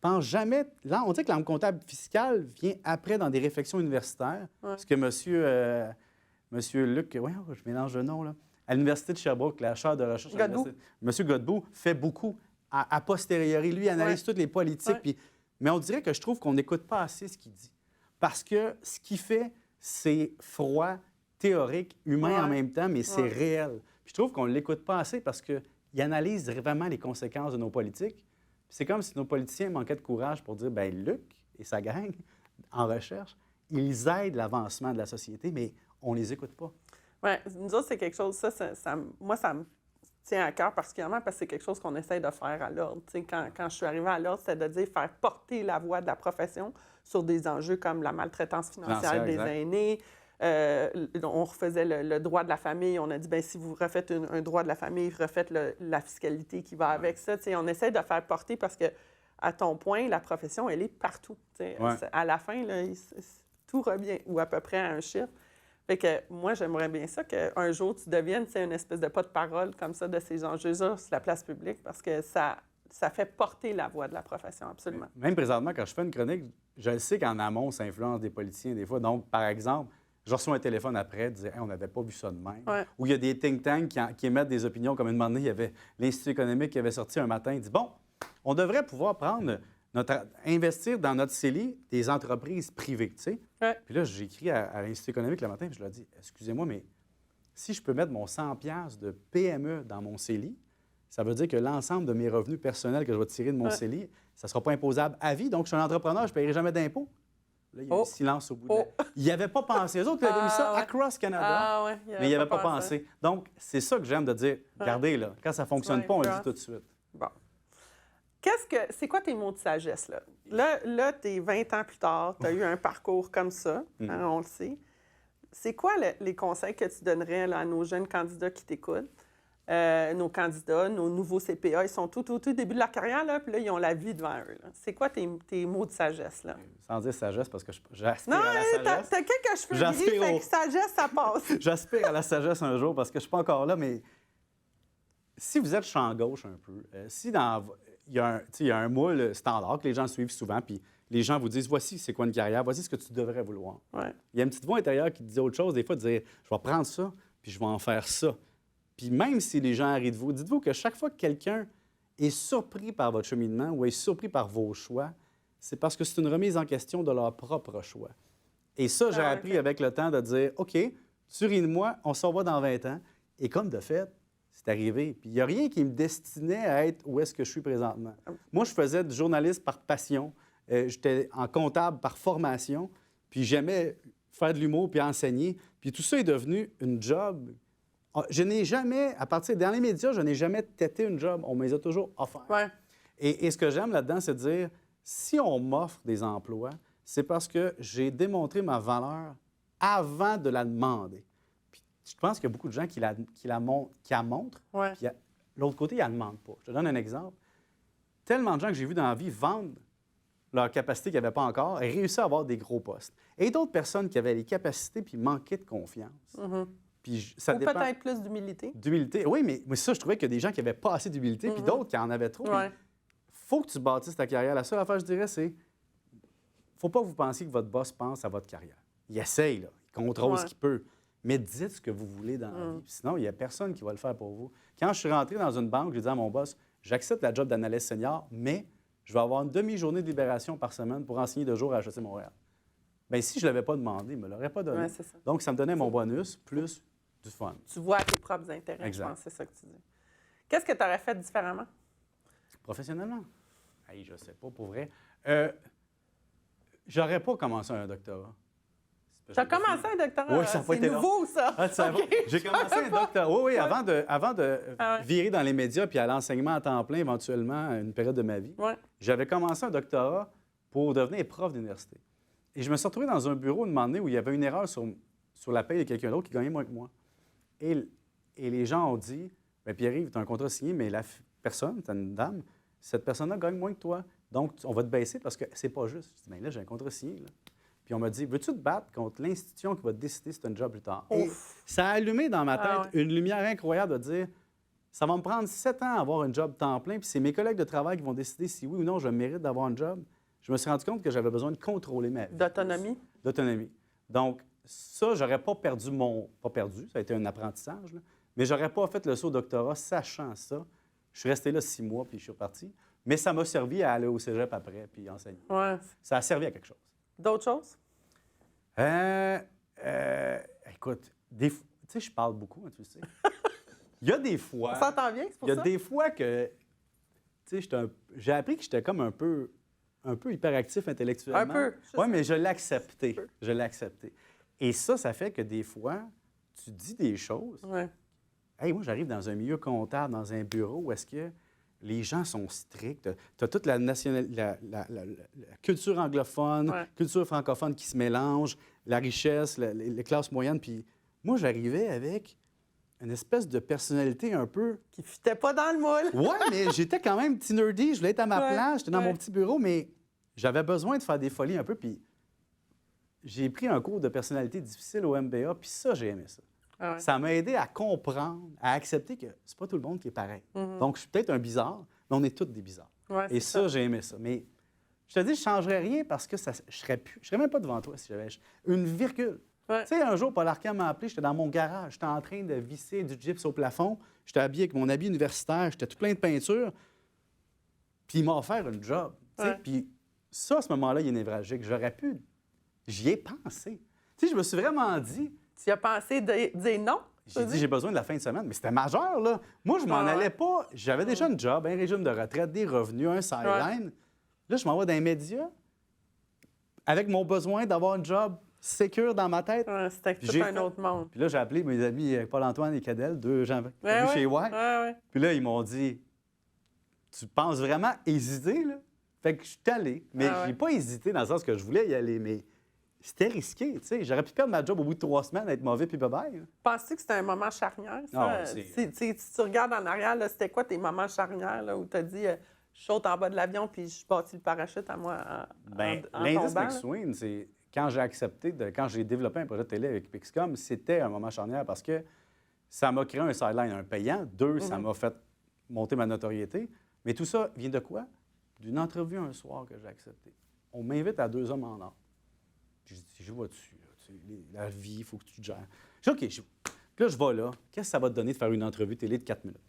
S2: pense jamais. Là, on dit que l'arme comptable fiscale vient après dans des réflexions universitaires. Parce que monsieur Luc, je mélange le nom, là, à l'Université de Sherbrooke, la chaire de recherche. Monsieur Godbout fait beaucoup a posteriori. Lui, il analyse toutes les politiques. Puis, mais on dirait que je trouve qu'on n'écoute pas assez ce qu'il dit. Parce que ce qu'il fait, c'est froid, théorique, humain en même temps, mais c'est réel. Puis je trouve qu'on ne l'écoute pas assez parce qu'il analyse vraiment les conséquences de nos politiques. Puis c'est comme si nos politiciens manquaient de courage pour dire, bien, Luc et sa gang, en recherche, ils aident l'avancement de la société, mais on ne les écoute pas.
S1: Oui, nous autres, c'est quelque chose, moi, ça me tient à cœur particulièrement parce que c'est quelque chose qu'on essaie de faire à l'ordre. Quand je suis arrivée à l'ordre, c'était de dire faire porter la voix de la profession sur des enjeux comme la maltraitance financière des aînés. On refaisait le droit de la famille. On a dit, bien, si vous refaites un droit de la famille, refaites la fiscalité qui va avec ça. On essaie de faire porter parce que, à ton point, la profession, elle est partout. À la fin, là, tout revient, ou à peu près à un chiffre. Fait que moi, j'aimerais bien ça qu'un jour, tu deviennes une espèce de porte-parole comme ça de ces enjeux-là sur la place publique parce que ça fait porter la voix de la profession, absolument.
S2: Même présentement, quand je fais une chronique, je sais qu'en amont, ça influence des politiciens des fois. Donc, par exemple, je reçois un téléphone après, disait hey, on n'avait pas vu ça de même. Ou il y a des think tanks qui émettent des opinions, comme une moment donné, il y avait l'Institut économique qui avait sorti un matin, il dit bon, on devrait pouvoir investir dans notre CELI des entreprises privées, tu sais. Puis là, j'ai écrit à l'Institut économique le matin, puis je leur ai dit excusez-moi, mais si je peux mettre mon 100$ de PME dans mon CELI, ça veut dire que l'ensemble de mes revenus personnels que je vais tirer de mon CELI, ça ne sera pas imposable à vie. Donc, je suis un entrepreneur, je ne paierai jamais d'impôts. Là, il y a eu silence au bout de Il n'y avait pas pensé. Les autres avaient mis ça across Canada, mais il n'y avait pas pensé. Donc, c'est ça que j'aime de dire, regardez, là, quand ça ne fonctionne pas, on le dit tout de suite.
S1: Bon. C'est quoi tes mots de sagesse, là? Là, tu es 20 ans plus tard, tu as eu un parcours comme ça, on le sait. C'est quoi les conseils que tu donnerais là, à nos jeunes candidats qui t'écoutent? Nos candidats, nos nouveaux CPA, ils sont tout au début de leur carrière, là, puis là, ils ont la vie devant eux. Là. C'est quoi tes mots de sagesse, là?
S2: Sans dire sagesse, parce que j'aspire à la sagesse. Non,
S1: t'as quelques cheveux gris, fait que sagesse, ça passe.
S2: J'aspire à la sagesse un jour, parce que je suis pas encore là, mais si vous êtes champ gauche un peu, il y a un moule standard que les gens suivent souvent, puis les gens vous disent, voici c'est quoi une carrière, voici ce que tu devrais vouloir. Il y a une petite voix intérieure qui dit autre chose, des fois, de dire, je vais prendre ça, puis je vais en faire ça. Puis même si les gens rient de vous, dites-vous que chaque fois que quelqu'un est surpris par votre cheminement ou est surpris par vos choix, c'est parce que c'est une remise en question de leur propre choix. Et ça, j'ai appris avec le temps de dire, OK, tu ris de moi, on se revoit dans 20 ans. Et comme de fait, c'est arrivé. Puis il n'y a rien qui me destinait à être où est-ce que je suis présentement. Moi, je faisais du journaliste par passion. J'étais en comptable par formation. Puis j'aimais faire de l'humour puis enseigner. Puis tout ça est devenu une job. Je n'ai jamais, dans les médias, je n'ai jamais têté une job. On me les a toujours offerts. Et ce que j'aime là-dedans, c'est de dire, si on m'offre des emplois, c'est parce que j'ai démontré ma valeur avant de la demander. Puis je pense qu'il y a beaucoup de gens qui la montrent, puis l'autre côté, ils ne la demandent pas. Je te donne un exemple. Tellement de gens que j'ai vus dans la vie vendre leur capacité qu'ils n'avaient pas encore et réussir à avoir des gros postes. Et d'autres personnes qui avaient les capacités puis manquaient de confiance. Puis ça
S1: ou peut-être plus d'humilité.
S2: D'humilité, oui, mais ça, je trouvais qu'il y a des gens qui n'avaient pas assez d'humilité, puis d'autres qui en avaient trop. Il faut que tu bâtisses ta carrière. La seule affaire, je dirais, c'est faut pas que vous pensiez que votre boss pense à votre carrière. Il essaye, là. Il contrôle ce qu'il peut. Mais dites ce que vous voulez dans la vie. Sinon, il n'y a personne qui va le faire pour vous. Quand je suis rentré dans une banque, j'ai dit à mon boss, j'accepte la job d'analyste senior, mais je vais avoir une demi-journée de libération par semaine pour enseigner 2 jours à HEC Montréal. Bien, si je ne l'avais pas demandé, il ne me l'aurait pas donné. Donc, ça me donnait mon bonus plus du fun.
S1: Tu vois tes propres intérêts, exact. Je pense, c'est ça que tu dis. Qu'est-ce que tu aurais fait différemment?
S2: Professionnellement? Hey, je ne sais pas, pour vrai. J'aurais pas commencé un doctorat.
S1: Tu as commencé un doctorat?
S2: Oui, ça n'a pas été
S1: nouveau, ça.
S2: Ah, tu
S1: Okay.
S2: J'ai commencé un doctorat. Oui,
S1: Ouais.
S2: avant de
S1: Ah ouais.
S2: virer dans les médias puis à l'enseignement à temps plein éventuellement à une période de ma vie.
S1: Ouais.
S2: J'avais commencé un doctorat pour devenir prof d'université. Et je me suis retrouvé dans un bureau un moment donné où il y avait une erreur sur la paye de quelqu'un d'autre qui gagnait moins que moi. Et les gens ont dit, bien, Pierre-Yves, tu as un contrat signé, mais la personne, tu as une dame, cette personne-là gagne moins que toi. Donc, on va te baisser parce que c'est pas juste. Je dis, bien là, j'ai un contrat signé. Là. Puis on m'a dit, veux-tu te battre contre l'institution qui va te décider si tu as un job plus tard? Et ça a allumé dans ma tête une lumière incroyable de dire, ça va me prendre 7 ans à avoir un job temps plein, puis c'est mes collègues de travail qui vont décider si oui ou non je mérite d'avoir un job. Je me suis rendu compte que j'avais besoin de contrôler ma vie.
S1: D'autonomie?
S2: D'autonomie. Donc, ça, j'aurais pas perdu Pas perdu, ça a été un apprentissage, là, mais j'aurais pas fait le saut au doctorat sachant ça. Je suis resté là 6 mois, puis je suis reparti. Mais ça m'a servi à aller au cégep après, puis enseigner.
S1: Ouais.
S2: Ça a servi à quelque chose.
S1: D'autres choses?
S2: Écoute, tu sais, je parle beaucoup, hein, tu le sais. Il y a des fois...
S1: On s'entend bien, c'est pour
S2: Il y
S1: ça?
S2: a des fois que, tu sais, j'ai appris que j'étais comme un peu hyperactif intellectuellement.
S1: Un peu.
S2: Oui, mais je l'ai accepté. Je l'ai accepté. Et ça fait que des fois, tu dis des choses.
S1: Ouais.
S2: Hey, moi, j'arrive dans un milieu comptable, dans un bureau où est-ce que les gens sont stricts. Tu as toute la culture anglophone, culture francophone qui se mélange, la richesse, les classes moyennes. Puis moi, j'arrivais avec une espèce de personnalité un peu...
S1: Qui ne fitait pas dans le moule.
S2: Oui, mais j'étais quand même petit nerdy. Je voulais être à ma place. J'étais dans mon petit bureau, mais j'avais besoin de faire des folies un peu. Puis j'ai pris un cours de personnalité difficile au MBA, puis ça, j'ai aimé ça.
S1: Ah ouais.
S2: Ça m'a aidé à comprendre, à accepter que c'est pas tout le monde qui est pareil. Donc, je suis peut-être un bizarre, mais on est tous des bizarres.
S1: Ouais,
S2: et ça, j'ai aimé ça. Mais je te dis, je ne changerais rien parce que je serais même pas devant toi si j'avais une virgule.
S1: Ouais.
S2: Tu sais, un jour, Paul Arcand m'a appelé, j'étais dans mon garage, j'étais en train de visser du gyps au plafond, j'étais habillé avec mon habit universitaire, j'étais tout plein de peinture, puis il m'a offert une job. Puis ça, à ce moment-là, il est névralgique. J'y ai pensé. Tu sais, je me suis vraiment dit...
S1: Tu as pensé dire non?
S2: J'ai dit, j'ai besoin de la fin de semaine, mais c'était majeur, là. Moi, je m'en allais pas. J'avais déjà un job, un régime de retraite, des revenus, un sideline. Là, je m'en vais dans les médias avec mon besoin d'avoir un job sécure dans ma tête.
S1: C'était tout un autre monde.
S2: Puis là, j'ai appelé mes amis Paul-Antoine et Cadel, 2 gens chez White. Puis là, ils m'ont dit, tu penses vraiment hésiter, là? Fait que je suis allé. Mais j'ai pas hésité dans le sens que je voulais y aller, mais... C'était risqué, tu sais. J'aurais pu perdre ma job au bout de 3 semaines, être mauvais puis bye-bye.
S1: Penses-tu que c'était un moment charnière, ça? Si tu regardes en arrière, là, c'était quoi tes moments charnières là, où tu as dit je saute en bas de l'avion puis je bâtis le parachute à moi en
S2: l'indice
S1: tombant,
S2: McSween, c'est quand j'ai accepté, quand j'ai développé un projet de télé avec Pixcom, c'était un moment charnière parce que ça m'a créé un sideline, un payant. 2, ça m'a fait monter ma notoriété. Mais tout ça vient de quoi? D'une entrevue un soir que j'ai acceptée. On m'invite à 2 hommes en or. Puis je dis, je vois dessus, la vie, il faut que tu te gères. Je dis, OK, là, je vais là. Qu'est-ce que ça va te donner de faire une entrevue télé de 4 minutes?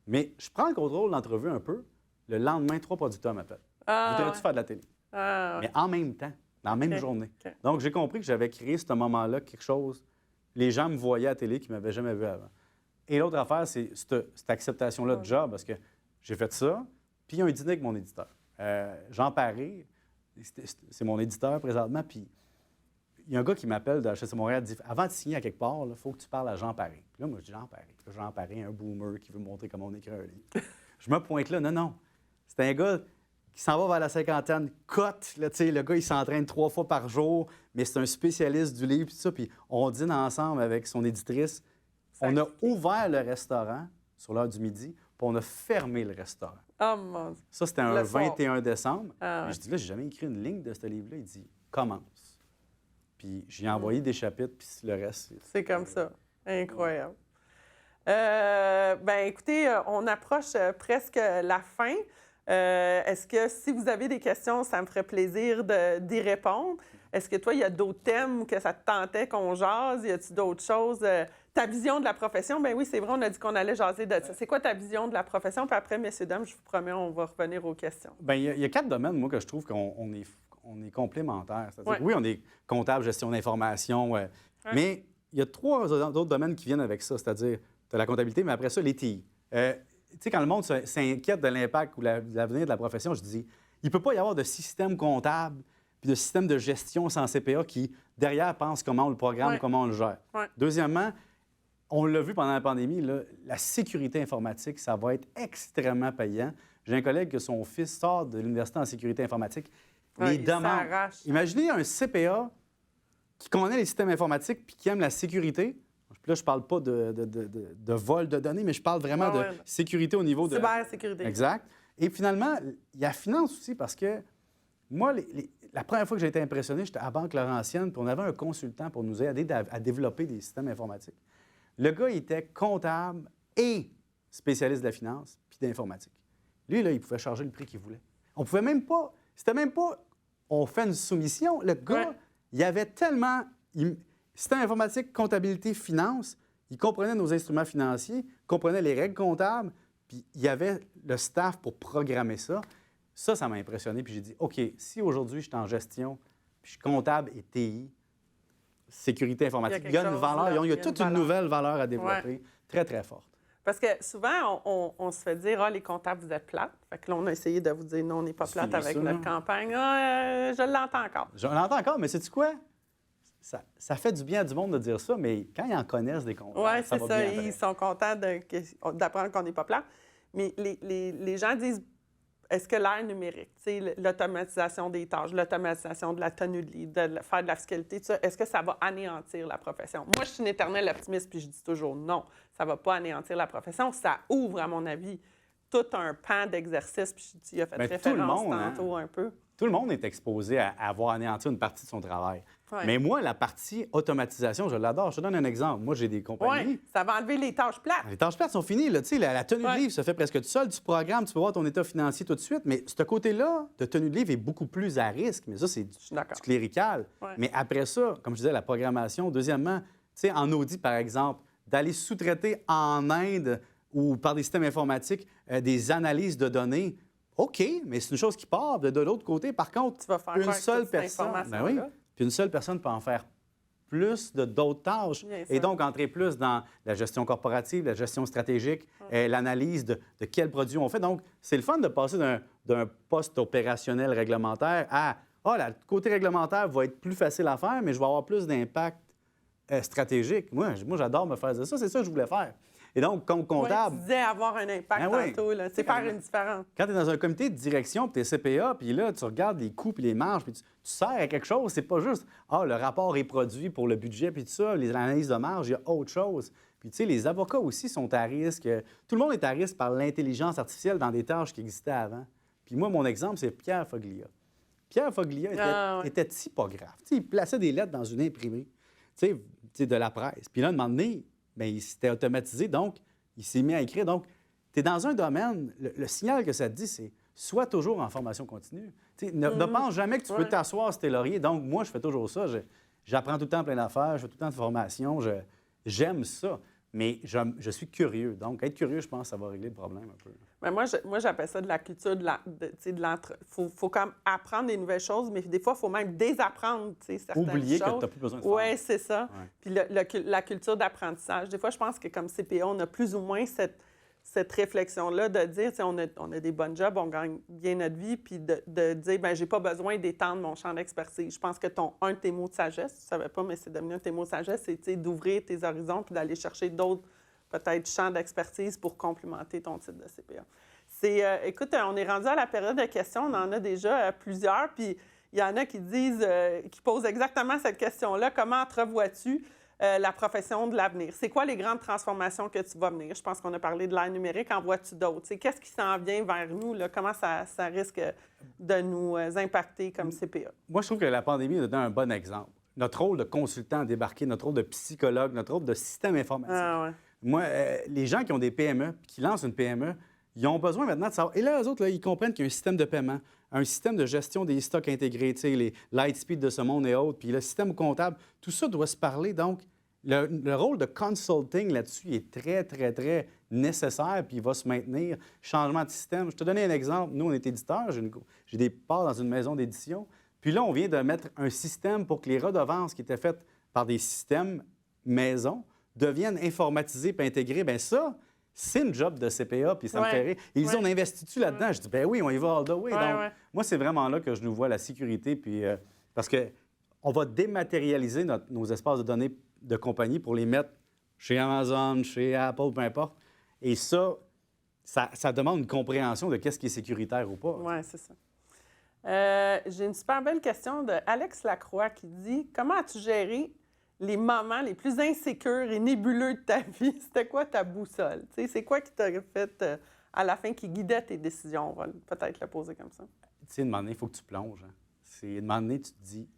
S2: Mais je prends le contrôle de l'entrevue un peu. Le lendemain, 3 producteurs m'appellent. Voudrais-tu faire de la télé? Mais en même temps, dans la même journée. Donc, j'ai compris que j'avais créé ce moment-là quelque chose. Les gens me voyaient à la télé qu'ils ne m'avaient jamais vu avant. Et l'autre affaire, c'est cette acceptation-là de job, parce que j'ai fait ça, puis il y a un dîner avec mon éditeur. Jean Paré, c'est mon éditeur présentement, puis il y a un gars qui m'appelle de HEC Montréal, dit avant de signer à quelque part, il faut que tu parles à Jean Paré. Puis là, moi, je dis Jean Paré. Jean Paré, un boomer qui veut me montrer comment on écrit un livre. Je me pointe là, non. C'est un gars qui s'en va vers la cinquantaine, cote, là, tu sais, le gars, il s'entraîne 3 fois par jour, mais c'est un spécialiste du livre, tout ça, puis on dîne ensemble avec son éditrice. On a ouvert le restaurant sur l'heure du midi, puis on a fermé le restaurant.
S1: Oh mon Dieu.
S2: Ça, c'était un 21 décembre.
S1: Ah, ouais.
S2: Je dis, là, j'ai jamais écrit une ligne de ce livre-là. Il dit, commence. Puis j'ai envoyé des chapitres, puis le reste...
S1: C'est comme ça. Incroyable. Écoutez, on approche presque la fin. Est-ce que si vous avez des questions, ça me ferait plaisir d'y répondre? Est-ce que toi, il y a d'autres thèmes que ça te tentait qu'on jase? Y a-t-il d'autres choses? Ta vision de la profession? Bien oui, c'est vrai, on a dit qu'on allait jaser de ça. C'est quoi ta vision de la profession? Puis après, messieurs, dames, je vous promets, on va revenir aux questions.
S2: Bien, il y a 4 domaines, moi, que je trouve qu'on est complémentaires. C'est-à-dire que oui, on est comptable, gestion d'information, mais il y a 3 autres domaines qui viennent avec ça. C'est-à-dire, tu as la comptabilité, mais après ça, les TI. Tu sais, quand le monde s'inquiète de l'impact ou de l'avenir de la profession, je dis, il ne peut pas y avoir de système comptable puis de système de gestion sans CPA qui, derrière, pense comment on le programme, comment on le gère.
S1: Ouais.
S2: Deuxièmement, on l'a vu pendant la pandémie, là, la sécurité informatique, ça va être extrêmement payant. J'ai un collègue que son fils sort de l'université en sécurité informatique. Les demandes. Imaginez un CPA qui connaît les systèmes informatiques puis qui aime la sécurité. Là, je ne parle pas de vol de données, mais je parle vraiment de sécurité au niveau de...
S1: Cybersécurité.
S2: Exact. Et finalement, il y a finance aussi parce que moi, la première fois que j'ai été impressionné, j'étais à Banque Laurentienne, puis on avait un consultant pour nous aider à développer des systèmes informatiques. Le gars, il était comptable et spécialiste de la finance puis d'informatique. Lui, là, il pouvait charger le prix qu'il voulait. On pouvait même pas... C'était même pas on fait une soumission. Le gars, il y avait tellement... Système informatique, comptabilité, finance, il comprenait nos instruments financiers, comprenait les règles comptables, puis il y avait le staff pour programmer ça. Ça m'a impressionné. Puis j'ai dit, OK, si aujourd'hui je suis en gestion, puis je suis comptable et TI, sécurité informatique, il y a une valeur, il y a toute une nouvelle valeur à développer, très, très forte.
S1: Parce que souvent, on se fait dire « Ah, les comptables, vous êtes plates. » Fait que là, on a essayé de vous dire « Non, on n'est pas plate avec notre campagne. » Je l'entends encore.
S2: Je l'entends encore, mais sais-tu quoi? Ça fait du bien à du monde de dire ça, mais quand ils en connaissent des comptables,
S1: oui, c'est ça. Ils sont contents d'apprendre qu'on n'est pas plate. Mais les gens disent est-ce que l'ère numérique, l'automatisation des tâches, l'automatisation de la tenue de livre, de faire de la fiscalité, tout ça, est-ce que ça va anéantir la profession? Moi, je suis une éternelle optimiste, puis je dis toujours non, ça ne va pas anéantir la profession. Ça ouvre, à mon avis, tout un pan d'exercice, puis tu y as fait référence tantôt un peu.
S2: Tout le monde est exposé à avoir anéanti une partie de son travail.
S1: Ouais.
S2: Mais moi, la partie automatisation, je l'adore. Je te donne un exemple. Moi, j'ai des compagnies.
S1: Oui, ça va enlever les tâches plates.
S2: Les tâches plates sont finies. Là. La tenue de livre se fait presque tout seul. Tu programmes, tu peux voir ton état financier tout de suite. Mais ce côté-là de tenue de livre est beaucoup plus à risque. Mais ça, c'est du clérical. Ouais. Mais après ça, comme je disais, la programmation. Deuxièmement, en audit, par exemple, d'aller sous-traiter en Inde ou par des systèmes informatiques des analyses de données. OK, mais c'est une chose qui part. De l'autre côté, par contre,
S1: tu vas faire
S2: une seule personne. Puis une seule personne peut en faire plus d'autres tâches. Et donc, entrer plus dans la gestion corporative, la gestion stratégique, l'analyse de quels produits on fait. Donc, c'est le fun de passer d'un poste opérationnel réglementaire à le côté réglementaire va être plus facile à faire, mais je vais avoir plus d'impact stratégique. Moi, j'adore me faire de ça. C'est ça que je voulais faire. Et donc, comme comptable...
S1: tu disais avoir un impact tantôt, c'est faire une différence.
S2: Quand tu es dans un comité de direction, puis tu es CPA, puis là, tu regardes les coûts puis les marges, puis tu sers à quelque chose, c'est pas juste « le rapport est produit pour le budget, puis tout ça, les analyses de marge, il y a autre chose. » Puis tu sais, les avocats aussi sont à risque. Tout le monde est à risque par l'intelligence artificielle dans des tâches qui existaient avant. Puis moi, mon exemple, c'est Pierre Foglia. Pierre Foglia était typographe. Tu sais, il plaçait des lettres dans une imprimerie, tu sais, de la presse. Puis là, à un moment donné, bien, il s'était automatisé, donc il s'est mis à écrire. Donc, tu es dans un domaine, le signal que ça te dit, c'est sois toujours en formation continue. Ne pense jamais que tu peux t'asseoir sur tes lauriers. Donc, moi, je fais toujours ça. J'apprends tout le temps plein d'affaires, je fais tout le temps de formation. J'aime ça, mais je suis curieux. Donc, être curieux, je pense que ça va régler le problème un peu.
S1: Mais moi, j'appelle ça de la culture de l'entre... faut quand même apprendre des nouvelles choses, mais des fois, il faut même désapprendre certaines
S2: Oublier
S1: choses.
S2: Que tu n'as plus besoin de faire.
S1: Oui, c'est ça. Ouais. Puis la culture d'apprentissage. Des fois, je pense que comme CPA, on a plus ou moins cette réflexion-là de dire, on a des bons jobs, on gagne bien notre vie, puis de dire, bien, j'ai pas besoin d'étendre mon champ d'expertise. Je pense que un de tes mots de sagesse, tu ne savais pas, mais c'est devenu un de tes mots de sagesse, c'est d'ouvrir tes horizons puis d'aller chercher d'autres peut-être champ d'expertise pour complémenter ton titre de CPA. Écoute, on est rendu à la période de questions. On en a déjà plusieurs. Puis il y en a qui disent, qui posent exactement cette question-là. Comment entrevois-tu la profession de l'avenir? C'est quoi les grandes transformations que tu vas venir? Je pense qu'on a parlé de l'ère numérique. En vois-tu d'autres? Qu'est-ce qui s'en vient vers nous? Là? Comment ça risque de nous impacter comme CPA?
S2: Moi, je trouve que la pandémie nous donne un bon exemple. Notre rôle de consultant a débarqué, notre rôle de psychologue, notre rôle de système informatique.
S1: Ah, ouais.
S2: Moi, les gens qui ont des PME, qui lancent une PME, ils ont besoin maintenant de savoir. Et là, eux autres, là, ils comprennent qu'il y a un système de paiement, un système de gestion des stocks intégrés, tu sais, les Lightspeed de ce monde et autres, puis le système comptable, tout ça doit se parler. Donc, le rôle de consulting là-dessus est très, très, très nécessaire, puis il va se maintenir. Changement de système. Je te donnais un exemple. Nous, on est éditeurs. J'ai des parts dans une maison d'édition. Puis là, on vient de mettre un système pour que les redevances qui étaient faites par des systèmes maison deviennent informatisés puis intégrés. Bien ça, c'est une job de CPA, puis ça me fait rire. Ils disent, on investit-tu là-dedans? Je dis, ben oui, on y va all the way. Donc, moi, c'est vraiment là que je nous vois la sécurité, puis Parce qu'on va dématérialiser nos espaces de données de compagnie pour les mettre chez Amazon, chez Apple, peu importe. Et ça demande une compréhension de qu'est-ce qui est sécuritaire ou pas.
S1: Oui, c'est ça. J'ai une super belle question de Alex Lacroix qui dit « Comment as-tu géré les moments les plus insécures et nébuleux de ta vie? C'était quoi ta boussole? C'est quoi qui t'a fait à la fin qui guidait tes décisions? On va peut-être le poser comme ça. »
S2: Tu sais, une moment donné, il faut que tu plonges. Hein. C'est une moment donné, tu te dis...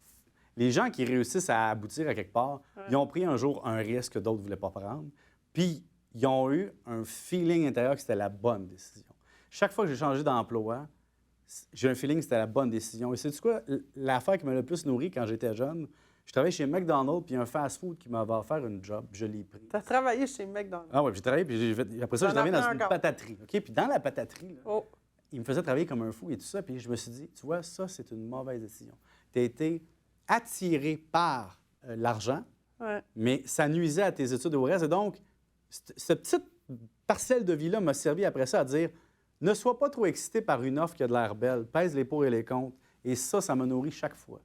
S2: Les gens qui réussissent à aboutir à quelque part, ils ont pris un jour un risque que d'autres ne voulaient pas prendre, puis ils ont eu un feeling intérieur que c'était la bonne décision. Chaque fois que j'ai changé d'emploi, j'ai un feeling que c'était la bonne décision. Et sais-tu quoi? L'affaire qui m'a le plus nourri quand j'étais jeune, je travaillais chez McDonald's, puis un fast-food qui m'avait offert une job, je l'ai pris.
S1: Tu as travaillé chez McDonald's?
S2: Ah oui, j'ai travaillé, puis après ça, j'ai travaillé dans une pataterie. OK? Puis dans la pataterie, là, il me faisait travailler comme un fou et tout ça, puis je me suis dit, tu vois, ça, c'est une mauvaise décision. Tu as été attiré par l'argent, mais ça nuisait à tes études au reste. Et donc, cette petite parcelle de vie-là m'a servi après ça à dire, ne sois pas trop excité par une offre qui a de l'air belle, pèse les pour et les contre. Et ça m'a nourri chaque fois.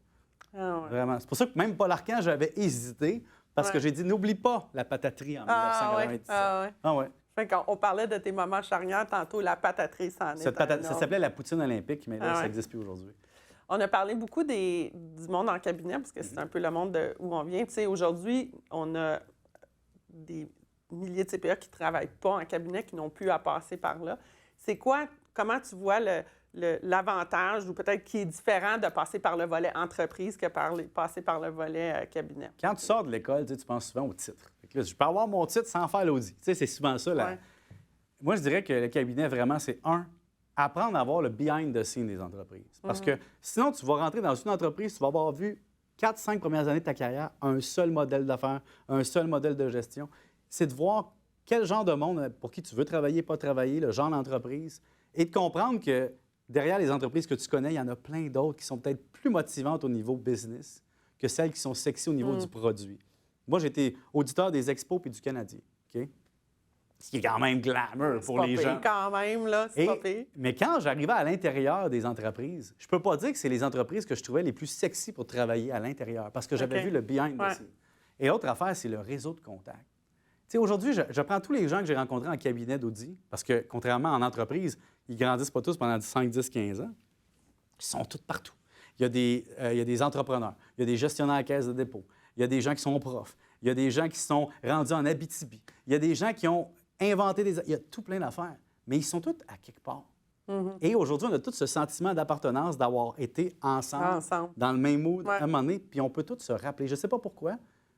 S1: Ah ouais.
S2: Vraiment. C'est pour ça que même Paul Arcand, j'avais hésité, parce que j'ai dit, n'oublie pas la pataterie en 1997.
S1: Ah ouais. Fait qu'on parlait de tes moments charnières tantôt, la pataterie, ça en est
S2: Ça s'appelait la poutine olympique, mais là, ça n'existe plus aujourd'hui.
S1: On a parlé beaucoup du monde en cabinet, parce que c'est un peu le monde où on vient. Tu sais, aujourd'hui, on a des milliers de CPA qui ne travaillent pas en cabinet, qui n'ont plus à passer par là. C'est quoi, comment tu vois l'avantage, ou peut-être qui est différent de passer par le volet entreprise que passer par le volet cabinet?
S2: Quand tu sors de l'école, tu penses souvent au titre. Là, je peux avoir mon titre sans faire l'audit. Tu sais, c'est souvent ça. Là. Moi, je dirais que le cabinet, vraiment, c'est apprendre à voir le behind the scenes des entreprises. Parce que sinon, tu vas rentrer dans une entreprise, tu vas avoir vu 4-5 premières années de ta carrière, un seul modèle d'affaires, un seul modèle de gestion. C'est de voir quel genre de monde pour qui tu veux travailler, pas travailler, le genre d'entreprise, et de comprendre que derrière les entreprises que tu connais, il y en a plein d'autres qui sont peut-être plus motivantes au niveau business que celles qui sont sexy au niveau du produit. Moi, j'étais auditeur des Expos puis du Canadien. OK? Ce qui est quand même glamour pour les gens.
S1: Quand même, là, c'est pas pire.
S2: Mais quand j'arrivais à l'intérieur des entreprises, je peux pas dire que c'est les entreprises que je trouvais les plus sexy pour travailler à l'intérieur, parce que j'avais vu le behind the scenes. Et l'autre affaire, c'est le réseau de contacts. Tu sais, aujourd'hui, je prends tous les gens que j'ai rencontrés en cabinet d'audit, parce que, contrairement en entreprise, ils grandissent pas tous pendant 5, 10, 15 ans. Ils sont tous partout. Il y a des entrepreneurs, il y a des gestionnaires à caisse de dépôt, il y a des gens qui sont profs, il y a des gens qui sont rendus en Abitibi, il y a des gens qui ont inventé il y a tout plein d'affaires, mais ils sont tous à quelque part. Et aujourd'hui, on a tout ce sentiment d'appartenance, d'avoir été ensemble. Dans le même mood à un moment donné, puis on peut tous se rappeler. Je ne sais pas pourquoi.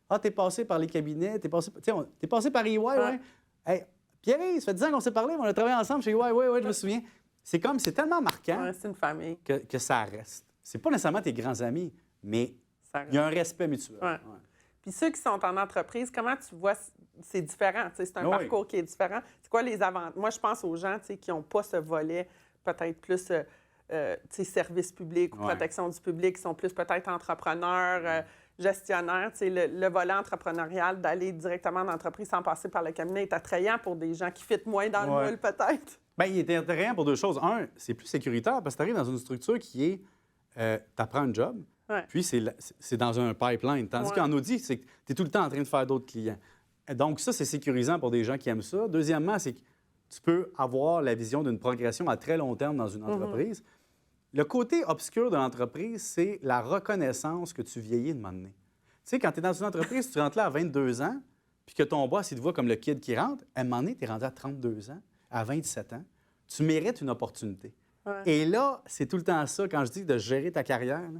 S2: Ah, t'es passé par les cabinets, t'es passé par EY, ouais. Hey, Pierre, ça fait 10 ans qu'on s'est parlé, mais on a travaillé ensemble chez EY, oui, je me souviens. C'est tellement marquant
S1: c'est une famille.
S2: Que ça reste. C'est pas nécessairement tes grands amis, mais il y a un respect mutuel.
S1: Puis ceux qui sont en entreprise, comment tu vois, c'est différent, c'est un parcours qui est différent. C'est quoi les avantages? Moi, je pense aux gens qui n'ont pas ce volet peut-être plus service public ou protection du public, qui sont plus peut-être entrepreneurs, gestionnaires. Le volet entrepreneurial, d'aller directement dans l'entreprise sans passer par le cabinet est attrayant pour des gens qui fitent moins dans le moule, peut-être.
S2: Bien, il est attrayant pour deux choses. Un, c'est plus sécuritaire parce que tu arrives dans une structure qui est, tu apprends un job, puis c'est dans un pipeline. Tandis qu'en audit, c'est que tu es tout le temps en train de faire d'autres clients. Donc ça, c'est sécurisant pour des gens qui aiment ça. Deuxièmement, c'est que tu peux avoir la vision d'une progression à très long terme dans une entreprise. Le côté obscur de l'entreprise, c'est la reconnaissance que tu vieillis de moment donné. Tu sais, quand tu es dans une entreprise, tu rentres là à 22 ans, puis que ton boss, il te voit comme le kid qui rentre, à un moment donné, tu es rendu à 32 ans, à 27 ans, tu mérites une opportunité. Et là, c'est tout le temps ça, quand je dis de gérer ta carrière. Là,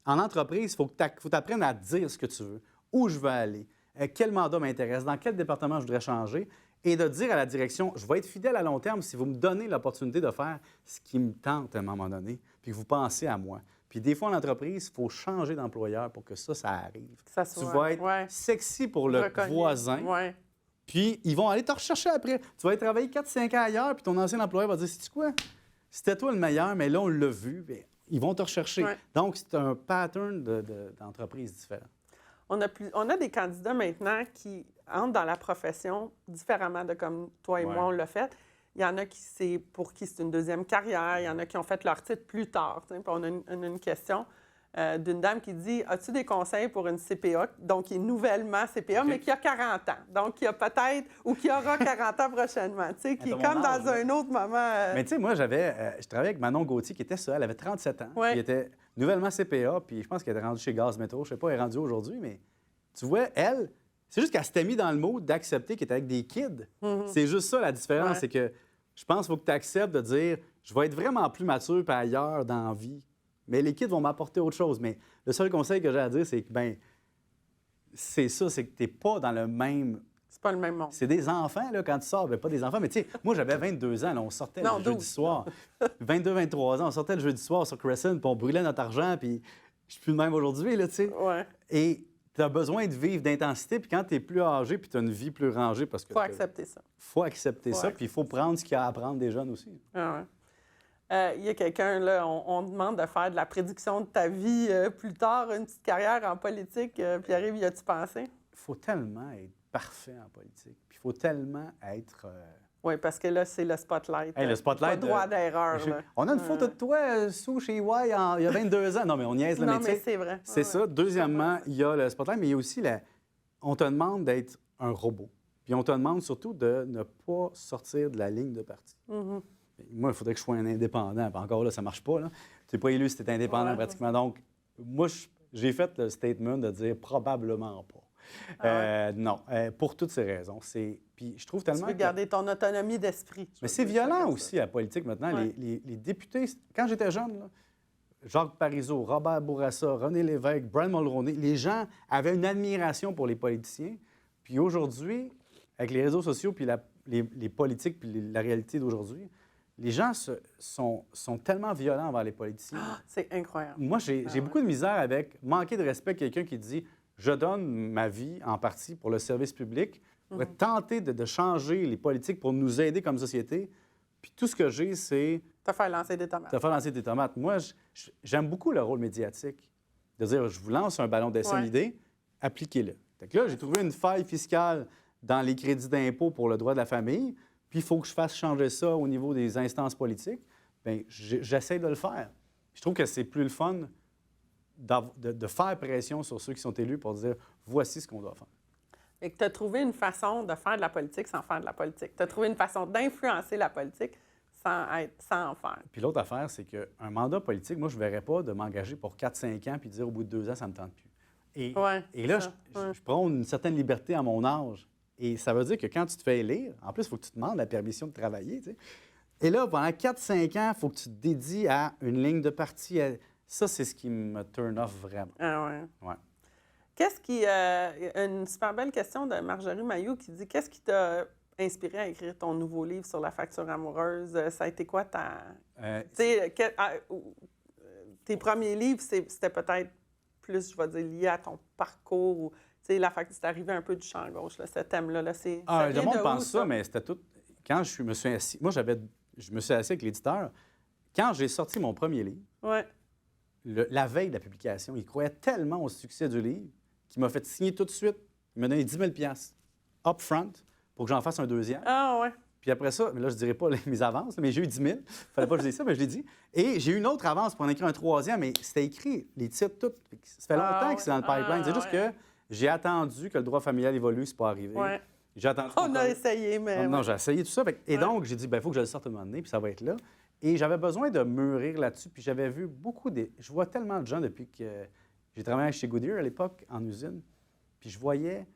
S2: en entreprise, il faut que tu apprennes à dire ce que tu veux, où je veux aller, quel mandat m'intéresse, dans quel département je voudrais changer, et de dire à la direction, je vais être fidèle à long terme si vous me donnez l'opportunité de faire ce qui me tente à un moment donné, puis que vous pensez à moi. Puis des fois, en entreprise, il faut changer d'employeur pour que ça arrive. Tu vas être sexy pour le voisin, puis ils vont aller te rechercher après. Tu vas aller travailler 4-5 ans ailleurs, puis ton ancien employeur va dire, sais-tu quoi? C'était toi le meilleur, mais là, on l'a vu, bien, ils vont te rechercher. Donc, c'est un pattern d'entreprise différent.
S1: On a des candidats maintenant qui entrent dans la profession différemment de comme toi et moi, on l'a fait. Il y en a pour qui c'est une deuxième carrière. Il y en a qui ont fait leur titre plus tard. Puis on a une question. d'une dame qui dit « As-tu des conseils pour une CPA? » Donc, qui est nouvellement CPA, mais qui a 40 ans. Donc, qui a peut-être, ou qui aura 40 ans prochainement, tu sais, qui est comme dans un autre moment.
S2: Mais tu sais, moi, je travaillais avec Manon Gauthier, qui était ça. Elle avait 37 ans.
S1: Ouais.
S2: Puis elle était nouvellement CPA, puis je pense qu'elle était rendue chez Gaz Métro. Je sais pas, elle est rendue aujourd'hui, mais tu vois, elle, c'est juste qu'elle s'était mise dans le mood d'accepter qu'elle était avec des kids. C'est juste ça, la différence. C'est que je pense qu'il faut que tu acceptes de dire « Je vais être vraiment plus mature par ailleurs dans la vie. » Mais les kids vont m'apporter autre chose. Mais le seul conseil que j'ai à dire, c'est que, c'est ça, c'est que tu n'es pas dans le même...
S1: C'est pas le même monde.
S2: C'est des enfants, là, quand tu sors. Bien, pas des enfants, mais tu sais, moi, j'avais 22 ans, là, on sortait le jeudi soir. 22, 23 ans, on sortait le jeudi soir sur Crescent, puis on brûlait notre argent, puis je suis plus le même aujourd'hui, là, tu sais.
S1: Ouais.
S2: Et tu as besoin de vivre d'intensité, puis quand tu es plus âgé, puis tu as une vie plus rangée, parce que...
S1: Faut accepter ça.
S2: Faut accepter ça, puis il faut prendre ce qu'il y a à apprendre des jeunes aussi.
S1: Ah ouais. Il y a quelqu'un, là, on demande de faire de la prédiction de ta vie plus tard, une petite carrière en politique. Pierre-Yves, y as-tu pensé?
S2: Il faut tellement être parfait en politique. Puis il faut tellement être...
S1: Oui, parce que là, c'est le spotlight.
S2: Hey, le spotlight...
S1: Pas droit d'erreur.
S2: On a une photo de toi sous chez EY il y a 22 ans. Non, mais on niaise le métier.
S1: Non, mais c'est vrai.
S2: C'est ça. Deuxièmement, il y a le spotlight, mais il y a aussi on te demande d'être un robot. Puis on te demande surtout de ne pas sortir de la ligne de parti. Moi, il faudrait que je sois un indépendant. Puis encore là, ça ne marche pas. Tu n'es pas élu si tu es indépendant pratiquement. Donc, moi, j'ai fait le statement de dire probablement pas. Non, pour toutes ces raisons. Puis je trouve tellement...
S1: Tu veux garder ton autonomie d'esprit.
S2: Mais c'est violent aussi, la politique, maintenant.
S1: Ouais.
S2: Les députés... Quand j'étais jeune, là, Jacques Parizeau, Robert Bourassa, René Lévesque, Brian Mulroney, les gens avaient une admiration pour les politiciens. Puis aujourd'hui, avec les réseaux sociaux, puis les politiques, puis la réalité d'aujourd'hui, les gens sont tellement violents envers les politiciens.
S1: C'est incroyable.
S2: Moi, j'ai beaucoup de misère avec manquer de respect à quelqu'un qui dit « Je donne ma vie en partie pour le service public, pour tenter de changer les politiques pour nous aider comme société. Puis tout ce que j'ai, c'est... »
S1: Te faire lancer des tomates.
S2: Te faire lancer des tomates. Moi, j'aime beaucoup le rôle médiatique. De dire « Je vous lance un ballon d'essai d'idée, appliquez-le. » Fait que là, j'ai trouvé une faille fiscale dans les crédits d'impôt pour le droit de la famille. Puis il faut que je fasse changer ça au niveau des instances politiques. Bien, j'essaie de le faire. Je trouve que c'est plus le fun de faire pression sur ceux qui sont élus pour dire « Voici ce qu'on doit faire. »
S1: Et que tu as trouvé une façon de faire de la politique sans faire de la politique. Tu as trouvé une façon d'influencer la politique sans en faire.
S2: Puis l'autre affaire, c'est qu'un mandat politique, moi, je ne verrais pas de m'engager pour 4-5 ans puis dire au bout de 2 ans, ça ne me tente plus. Et là, je prône une certaine liberté à mon âge. Et ça veut dire que quand tu te fais élire, en plus, il faut que tu te demandes la permission de travailler. Tu sais. Et là, pendant 4-5 ans, il faut que tu te dédies à une ligne de parti. Ça, c'est ce qui me turn off vraiment.
S1: Ah ouais.
S2: Ouais.
S1: Qu'est-ce qui... une super belle question de Marjorie Mailloux qui dit « Qu'est-ce qui t'a inspiré à écrire ton nouveau livre sur la facture amoureuse? Ça a été quoi ta... tes premiers livres, c'était peut-être plus, je vais dire, lié à ton parcours ou... Tu sais, la facture, c'est arrivé un peu du champ gauche, là, ce thème-là. Là,
S2: le monde pense ça, mais c'était tout... Quand je me suis assis... Moi, je me suis assis avec l'éditeur. Quand j'ai sorti mon premier livre, la veille de la publication, il croyait tellement au succès du livre qu'il m'a fait signer tout de suite. Il m'a donné 10 000 up front pour que j'en fasse un deuxième.
S1: Ah ouais.
S2: Puis après ça, mais là, je ne dirais pas mes avances, mais j'ai eu 10 000. Il ne fallait pas que je dise ça, mais je l'ai dit. Et j'ai eu une autre avance pour en écrire un troisième, mais c'était écrit, les titres, tout. Ça fait longtemps que c'est dans le pipeline. C'est juste que j'ai attendu que le droit familial évolue, c'est pas arrivé.
S1: Ouais.
S2: J'ai attendu.
S1: On a essayé, mais...
S2: Non, j'ai essayé tout ça. Et donc, j'ai dit, il faut que je le sorte à un moment donné, puis ça va être là. Et j'avais besoin de mûrir là-dessus, puis j'avais vu beaucoup de... Je vois tellement de gens depuis que j'ai travaillé chez Goodyear à l'époque, en usine, puis je voyais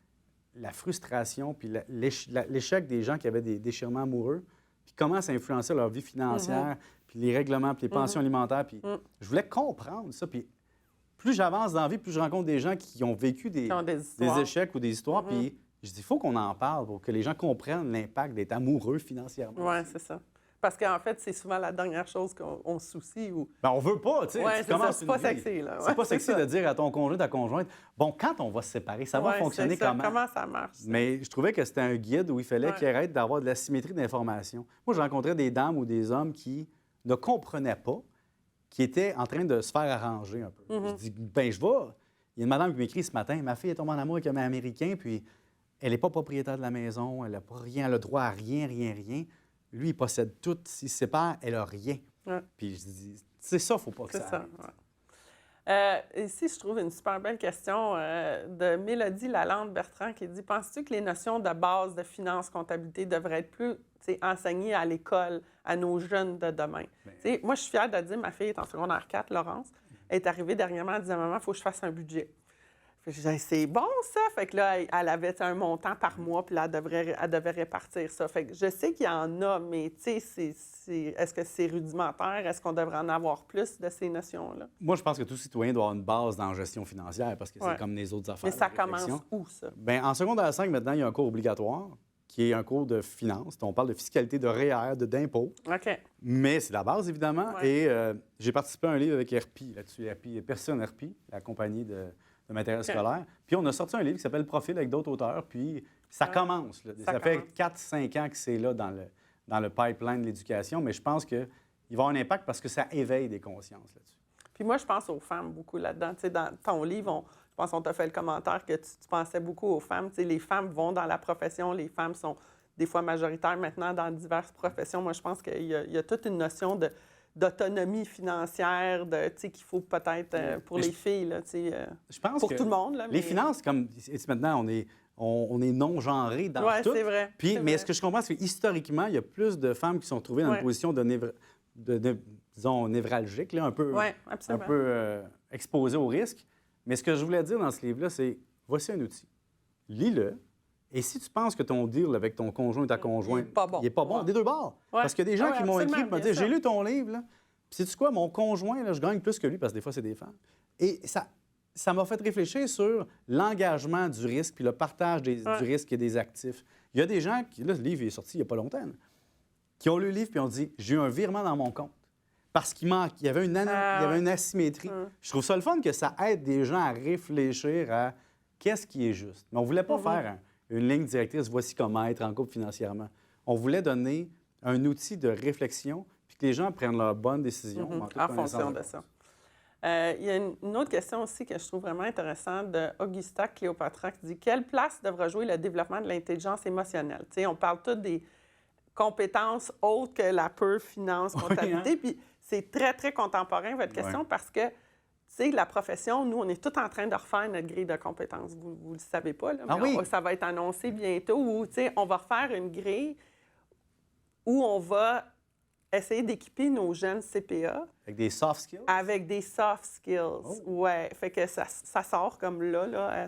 S2: la frustration, puis l'échec des gens qui avaient des déchirements amoureux, puis comment ça influençait leur vie financière, puis les règlements, puis les pensions alimentaires. Puis je voulais comprendre ça. Puis plus j'avance dans la vie, plus je rencontre des gens qui ont vécu des échecs ou des histoires. Puis je dis, il faut qu'on en parle pour que les gens comprennent l'impact d'être amoureux financièrement.
S1: Oui, c'est ça. Parce qu'en fait, c'est souvent la dernière chose qu'on se soucie. Ou...
S2: Bien, on veut pas, tu sais.
S1: Oui, c'est pas sexy, là.
S2: C'est pas sexy de dire à ton conjoint, ta conjointe, bon, quand on va se séparer, ça va fonctionner comment?
S1: Comment ça marche? Ça?
S2: Mais je trouvais que c'était un guide où il fallait qu'il arrête d'avoir de la symétrie d'information. Moi, je rencontrais des dames ou des hommes qui ne comprenaient pas, qui étaient en train de se faire arranger un peu. Je dis, ben je vais. Il y a une madame qui m'écrit ce matin, ma fille est tombée en amour avec un Américain, puis elle n'est pas propriétaire de la maison, elle n'a pas rien, elle a droit à rien. Lui, il possède tout. S'il se sépare, elle n'a rien. Ouais. Puis je dis, c'est ça, il ne faut pas que ça arrive.
S1: Ici, je trouve une super belle question de Mélodie Lalande-Bertrand qui dit « Penses-tu que les notions de base de finance, comptabilité devraient être plus enseignées à l'école, à nos jeunes de demain? » Moi, je suis fière de dire, ma fille est en secondaire 4, Laurence, elle est arrivée dernièrement, elle disait « Maman, il faut que je fasse un budget. » Je disais, c'est bon, ça! Fait que là, elle avait un montant par mois, puis là, elle devait répartir ça. Fait que je sais qu'il y en a, mais tu sais, est-ce que c'est rudimentaire? Est-ce qu'on devrait en avoir plus de ces notions-là?
S2: Moi, je pense que tout citoyen doit avoir une base dans la gestion financière parce que c'est comme les autres affaires.
S1: Mais ça commence où, ça?
S2: Bien, en secondaire 5, maintenant, il y a un cours obligatoire qui est un cours de finance. On parle de fiscalité, de REER, d'impôts.
S1: OK.
S2: Mais c'est la base, évidemment.
S1: Ouais.
S2: Et j'ai participé à un livre avec RPI là-dessus. Personne RPI, la compagnie de matériel scolaire. Puis on a sorti un livre qui s'appelle Profil avec d'autres auteurs. Puis ça commence. Là. Ça fait 4-5 ans que c'est là dans le pipeline de l'éducation. Mais je pense qu'il va y avoir un impact parce que ça éveille des consciences là-dessus.
S1: Puis moi, je pense aux femmes beaucoup là-dedans. Tu sais, dans ton livre, je pense qu'on t'a fait le commentaire que tu pensais beaucoup aux femmes. Tu sais, les femmes vont dans la profession. Les femmes sont des fois majoritaires maintenant dans diverses professions. Moi, je pense qu'il y a toute une notion d'autonomie financière, qu'il faut peut-être pour les filles, là,
S2: je pense
S1: pour
S2: que
S1: tout le monde. Là,
S2: les finances, comme maintenant, on est non-genré dans tout.
S1: Oui, c'est vrai.
S2: Puis, mais ce que je comprends, c'est qu'historiquement, il y a plus de femmes qui sont trouvées dans une position disons, névralgique, là, un peu exposées au risque. Mais ce que je voulais dire dans ce livre-là, c'est voici un outil. Lis-le. Et si tu penses que ton deal avec ton conjoint ou ta conjointe, il n'est pas bon, des deux bords. Ouais. Parce qu'il y a des gens qui m'ont écrit et m'ont dit j'ai lu ton livre, là. Puis sais-tu quoi, mon conjoint, là, je gagne plus que lui, parce que des fois, c'est des femmes. Et ça m'a fait réfléchir sur l'engagement du risque puis le partage du risque et des actifs. Il y a des gens qui, là, le livre est sorti il n'y a pas longtemps, là, qui ont lu le livre puis ont dit j'ai eu un virement dans mon compte. Parce qu'il y avait une asymétrie. Je trouve ça le fun que ça aide des gens à réfléchir à qu'est-ce qui est juste. Mais on ne voulait pas faire une ligne directrice, voici comment être en couple financièrement. On voulait donner un outil de réflexion puis que les gens prennent leurs bonnes décisions
S1: en fonction de ça. Il y a une autre question aussi que je trouve vraiment intéressante de Augusta Cléopatra qui dit « Quelle place devra jouer le développement de l'intelligence émotionnelle? » Tu sais, on parle tous des compétences autres que la pure finance, comptabilité. Puis c'est très, très contemporain, votre question, parce que, tu sais, la profession, nous, on est tous en train de refaire notre grille de compétences. Vous ne le savez pas, là, mais ça va être annoncé bientôt où, tu sais, on va refaire une grille où on va essayer d'équiper nos jeunes CPA.
S2: Avec des soft skills? Avec
S1: des soft skills, oui. Fait que ça sort comme là.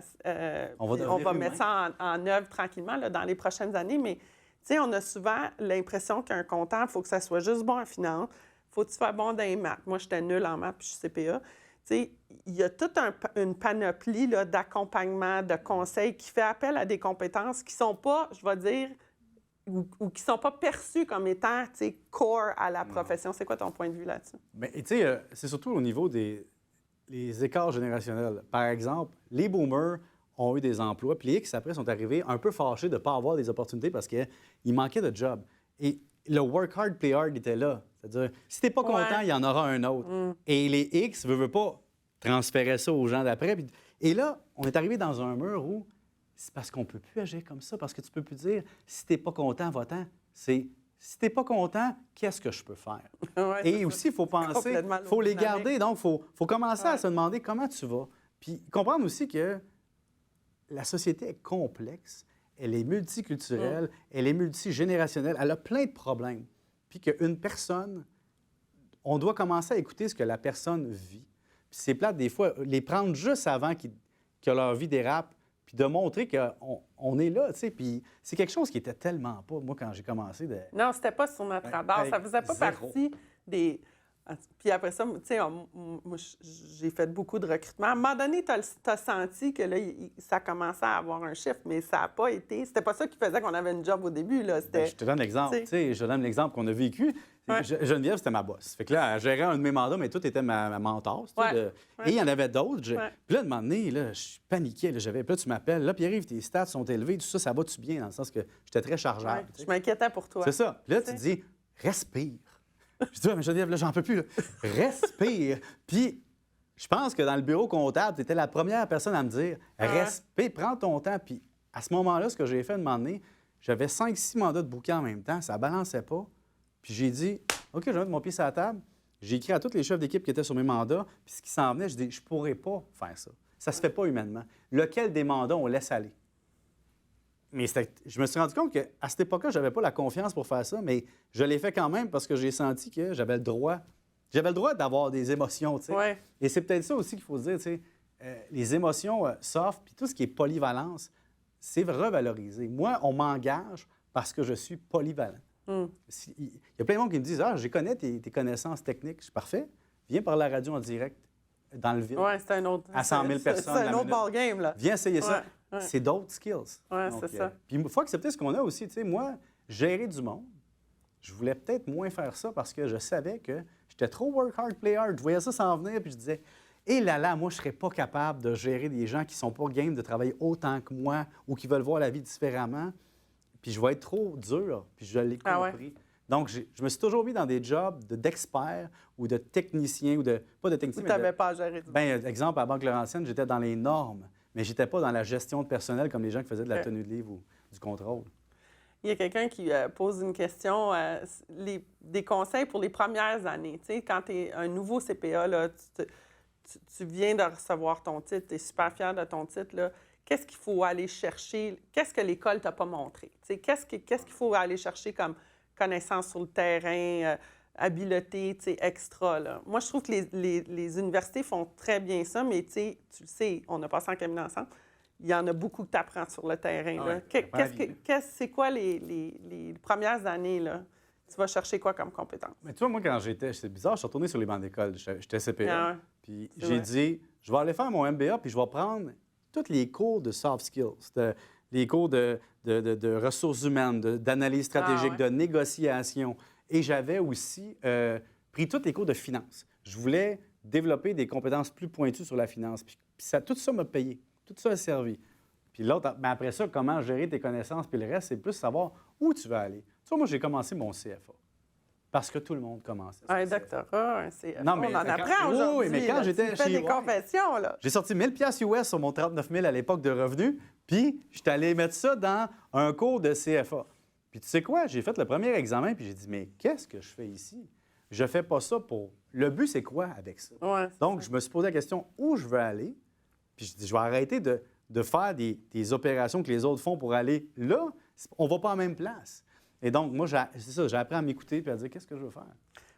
S1: On va mettre ça en œuvre tranquillement là, dans les prochaines années, mais... Tu sais, on a souvent l'impression qu'un comptable, il faut que ça soit juste bon en finance, il faut que tu sois bon dans les maths. Moi, j'étais nulle en maths, puis je suis CPA. Tu sais, il y a toute une panoplie là, d'accompagnement, de conseils qui fait appel à des compétences qui ne sont pas, je vais dire, ou qui ne sont pas perçues comme étant, tu sais, core à la profession. C'est quoi ton point de vue là-dessus?
S2: Bien, tu sais, c'est surtout au niveau des écarts générationnels. Par exemple, les boomers ont eu des emplois, puis les X, après, sont arrivés un peu fâchés de ne pas avoir des opportunités parce qu'il manquait de job. Et le work hard, play hard était là. C'est-à-dire, si t'es pas content, il y en aura un autre. Et les X ne veulent pas transférer ça aux gens d'après. Et là, on est arrivé dans un mur où c'est parce qu'on ne peut plus agir comme ça, parce que tu ne peux plus dire si t'es pas content, va-t'en. C'est si t'es pas content, qu'est-ce que je peux faire? Et aussi, il faut penser, il faut les garder. Donc, il faut commencer à se demander comment tu vas. Puis comprendre aussi que la société est complexe, elle est multiculturelle, elle est multigénérationnelle, elle a plein de problèmes. Puis qu'une personne, on doit commencer à écouter ce que la personne vit. Puis c'est plate, des fois, les prendre juste avant que leur vie dérape, puis de montrer qu'on est là, tu sais. Puis c'est quelque chose qui était tellement pas, moi, quand j'ai commencé de...
S1: Non, c'était pas sur notre radar. Ça faisait pas partie des... Puis après ça, tu sais, moi, j'ai fait beaucoup de recrutement. À un moment donné, tu as senti que là, ça commençait à avoir un chiffre, mais ça n'a pas été... C'était pas ça qui faisait qu'on avait une job au début, là.
S2: Bien, je te donne l'exemple. Tu sais, je donne l'exemple qu'on a vécu. Geneviève, c'était ma boss. Fait que là, elle gérait un de mes mandats, mais tout était ma mentor. Et il y en avait d'autres. Puis là, à un moment donné, là, je paniquais. Puis là, tu m'appelles. Là, Pierre-Yves, tes stats sont élevés. Tout ça, ça va-tu bien? Dans le sens que j'étais très chargeable.
S1: Je m'inquiétais pour toi.
S2: C'est ça. Puis là, tu dis, respire. Je dis, mais Geneviève, là, j'en peux plus. Là. Respire. Puis, je pense que dans le bureau comptable, tu étais la première personne à me dire, respire, prends ton temps. Puis, à ce moment-là, ce que j'ai fait, un moment donné, j'avais 5-6 mandats de bouquin en même temps. Ça ne balançait pas. Puis, j'ai dit, OK, je vais mettre mon pied sur la table. J'ai écrit à tous les chefs d'équipe qui étaient sur mes mandats, puis ce qui s'en venait, je dis, je ne pourrais pas faire ça. Ça ne se fait pas humainement. Lequel des mandats on laisse aller? Mais je me suis rendu compte qu'à cette époque-là, je n'avais pas la confiance pour faire ça, mais je l'ai fait quand même parce que j'ai senti que j'avais le droit. J'avais le droit d'avoir des émotions, tu sais.
S1: Ouais.
S2: Et c'est peut-être ça aussi qu'il faut se dire, tu sais. Les émotions soft, puis tout ce qui est polyvalence, c'est revalorisé. Moi, on m'engage parce que je suis polyvalent. Il y a plein de monde qui me disent « Ah, je connais tes connaissances techniques. » Je suis parfait. Viens par la radio en direct dans le vide.
S1: Oui, c'est un autre...
S2: À 100 000 personnes.
S1: C'est un autre ballgame, là.
S2: Viens essayer ça.
S1: Ouais.
S2: C'est d'autres skills.
S1: Oui, c'est ça.
S2: Puis il faut accepter ce qu'on a aussi. Tu sais, moi, gérer du monde, je voulais peut-être moins faire ça parce que je savais que j'étais trop work hard, play hard. Je voyais ça s'en venir, puis je disais « Eh là, moi, je ne serais pas capable de gérer des gens qui ne sont pas game de travailler autant que moi ou qui veulent voir la vie différemment. Puis je vais être trop dur. » Puis je l'ai compris.
S1: Ouais.
S2: Donc, je me suis toujours mis dans des jobs d'expert ou de technicien ou de... Pas de technicien,
S1: Tu n'avais pas à gérer du monde.
S2: Bien, exemple, à la Banque Laurentienne, j'étais dans les normes, mais je n'étais pas dans la gestion de personnel comme les gens qui faisaient de la tenue de livre ou du contrôle.
S1: Il y a quelqu'un qui pose une question, des conseils pour les premières années. Tu sais, quand tu es un nouveau CPA, là, tu viens de recevoir ton titre, tu es super fier de ton titre, là. Qu'est-ce qu'il faut aller chercher? Qu'est-ce que l'école ne t'a pas montré? Tu sais, qu'est-ce qu'il faut aller chercher comme connaissances sur le terrain, habileté, tu sais, extra, là? Moi, je trouve que les universités font très bien ça, mais tu sais, tu le sais, on a passé en cabinet ensemble. Il y en a beaucoup que tu apprends sur le terrain. Là. C'est quoi les premières années, là? Tu vas chercher quoi comme compétence?
S2: Mais tu vois, moi, quand c'est bizarre, je suis retourné sur les bancs d'école. J'étais CPA. Puis j'ai dit, je vais aller faire mon MBA, puis je vais prendre tous les cours de soft skills, les cours de ressources humaines, d'analyse stratégique, de négociation. Et j'avais aussi pris tous les cours de finance. Je voulais développer des compétences plus pointues sur la finance. Puis tout ça m'a payé. Tout ça a servi. Puis l'autre, ben après ça, comment gérer tes connaissances, puis le reste, c'est plus savoir où tu vas aller. Tu vois, moi, j'ai commencé mon CFA. Parce que tout le monde commençait.
S1: Un doctorat, un CFA.
S2: Non, mais
S1: on en apprend aujourd'hui.
S2: Oui, mais quand j'étais
S1: chez des confessions, là.
S2: J'ai sorti 1000 $ US sur mon 39 000 à l'époque de revenus, puis j'étais allé mettre ça dans un cours de CFA. Puis tu sais quoi? J'ai fait le premier examen, puis j'ai dit, mais qu'est-ce que je fais ici? Je fais pas ça pour... Le but, c'est quoi avec ça?
S1: Ouais,
S2: donc, je me suis posé la question, où je veux aller? Puis je dis, je vais arrêter de faire des opérations que les autres font pour aller là. On ne va pas en même place. Et donc, moi, c'est ça, j'ai appris à m'écouter et à dire, qu'est-ce que je veux faire?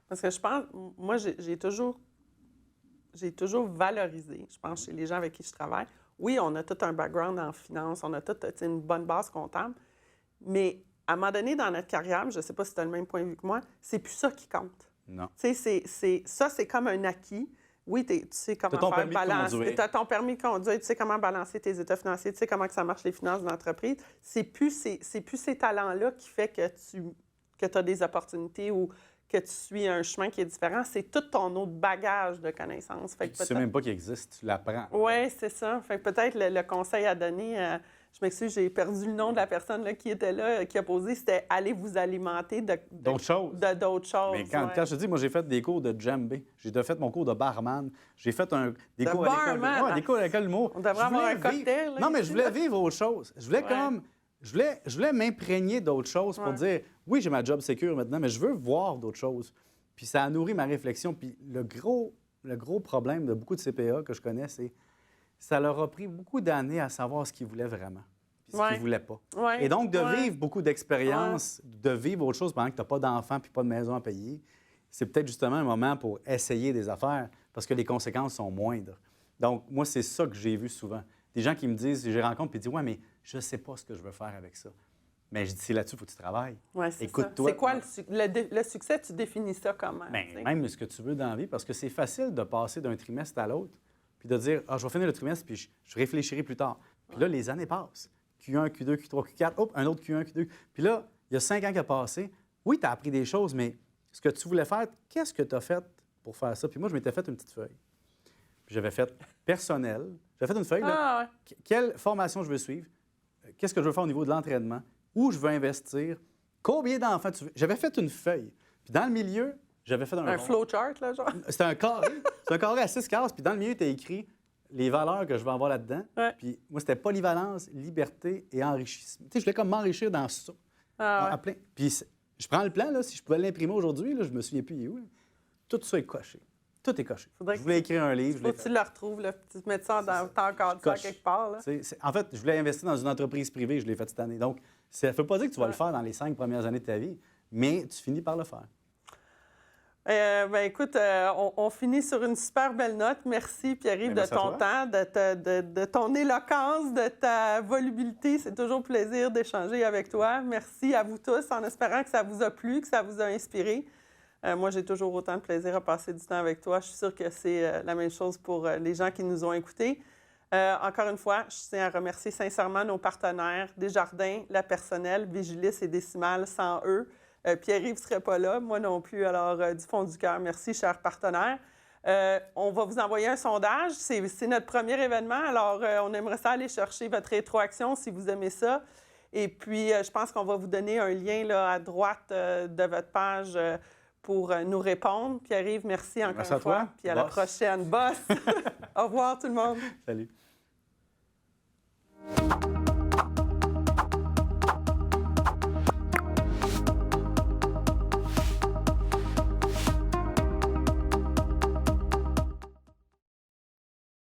S1: Parce que je pense, moi, j'ai toujours valorisé, je pense, chez les gens avec qui je travaille. Oui, on a tout un background en finance, on a toute une bonne base comptable, mais à un moment donné, dans notre carrière, je ne sais pas si tu as le même point de vue que moi, c'est plus ça qui compte.
S2: Non.
S1: Tu sais, ça, c'est comme un acquis. Oui, tu sais comment faire balance. Tu as ton permis de conduire, tu sais comment balancer tes états financiers, tu sais comment que ça marche les finances d'entreprise. C'est plus ces talents-là qui fait que tu as des opportunités ou que tu suis un chemin qui est différent. C'est tout ton autre bagage de connaissances. Fait que
S2: tu ne sais même pas qu'il existe, tu l'apprends.
S1: Oui, c'est ça. Fait que peut-être le conseil à donner, je m'excuse, j'ai perdu le nom de la personne là, qui était là, qui a posé, c'était « Allez vous alimenter
S2: d'autres choses. »
S1: d'autres choses.
S2: Mais quand je te dis, moi, j'ai fait des cours de djembé. J'ai fait mon cours de barman. J'ai fait des cours à l'école d'humour.
S1: On devrait avoir un cocktail.
S2: Non, mais je voulais vivre autre chose. Je voulais Je voulais m'imprégner d'autres choses pour dire, oui, j'ai ma job sécure maintenant, mais je veux voir d'autres choses. Puis ça a nourri ma réflexion. Puis le gros problème de beaucoup de CPA que je connais, c'est ça leur a pris beaucoup d'années à savoir ce qu'ils voulaient vraiment, puis ce qu'ils ne voulaient pas. Et donc, de vivre beaucoup d'expériences, de vivre autre chose pendant que tu n'as pas d'enfants puis pas de maison à payer, c'est peut-être justement un moment pour essayer des affaires parce que les conséquences sont moindres. Donc, moi, c'est ça que j'ai vu souvent. Des gens qui me disent, je les rencontre puis ils disent, ouais, mais je ne sais pas ce que je veux faire avec ça. Mais je dis, c'est là-dessus, il faut que tu travailles.
S1: Ouais, c'est
S2: écoute-toi.
S1: C'est quoi le succès? Tu définis ça comment?
S2: Bien, même ce que tu veux dans la vie, parce que c'est facile de passer d'un trimestre à l'autre puis de dire, je vais finir le trimestre puis je réfléchirai plus tard. Puis là, les années passent. Q1, Q2, Q3, Q4, hop, un autre Q1, Q2. Puis là, il y a 5 ans qui ont passé. Oui, tu as appris des choses, mais ce que tu voulais faire, qu'est-ce que tu as fait pour faire ça? Puis moi, je m'étais fait une petite feuille. Puis j'avais fait personnel. J'avais fait une feuille, là. Quelle formation je veux suivre? Qu'est-ce que je veux faire au niveau de l'entraînement? Où je veux investir? Combien d'enfants tu veux? J'avais fait une feuille. Puis dans le milieu, j'avais fait un
S1: flowchart, là, genre?
S2: C'était un carré. C'est un carré à 6 cases. Puis dans le milieu, tu as écrit les valeurs que je vais avoir là-dedans.
S1: Ouais.
S2: Puis moi, c'était polyvalence, liberté et enrichissement. Tu sais, je voulais comme m'enrichir dans ça.
S1: Ah, ouais.
S2: Puis je prends le plan, là. Si je pouvais l'imprimer aujourd'hui, là, je me souviens plus, il est où, là? Tout ça est coché. Tout est coché.
S1: Faudrait
S2: Je voulais écrire un livre.
S1: Faut que tu le retrouves, là, puis tu mets ça dans ton cadre ça quelque part. Là.
S2: En fait, je voulais investir dans une entreprise privée, je l'ai fait cette année. Donc, ça ne veut pas dire que tu vas le faire dans les 5 premières années de ta vie, mais tu finis par le faire.
S1: Écoute, on finit sur une super belle note. Merci, Pierre-Yves, de ton temps, de ton éloquence, de ta volubilité. C'est toujours plaisir d'échanger avec toi. Merci à vous tous, en espérant que ça vous a plu, que ça vous a inspiré. Moi, j'ai toujours autant de plaisir à passer du temps avec toi. Je suis sûre que c'est la même chose pour les gens qui nous ont écoutés. Encore une fois, je tiens à remercier sincèrement nos partenaires, Desjardins, La Personnelle, Vigilis et Décimal. Sans eux, Pierre-Yves ne serait pas là, moi non plus. Alors, du fond du cœur, merci, chers partenaires. On va vous envoyer un sondage. C'est notre premier événement. Alors, on aimerait ça aller chercher votre rétroaction si vous aimez ça. Et puis, je pense qu'on va vous donner un lien là, à droite de votre page pour nous répondre. Pierre-Yves, merci encore une fois. Puis à la prochaine. Boss! Au revoir tout le monde.
S2: Salut.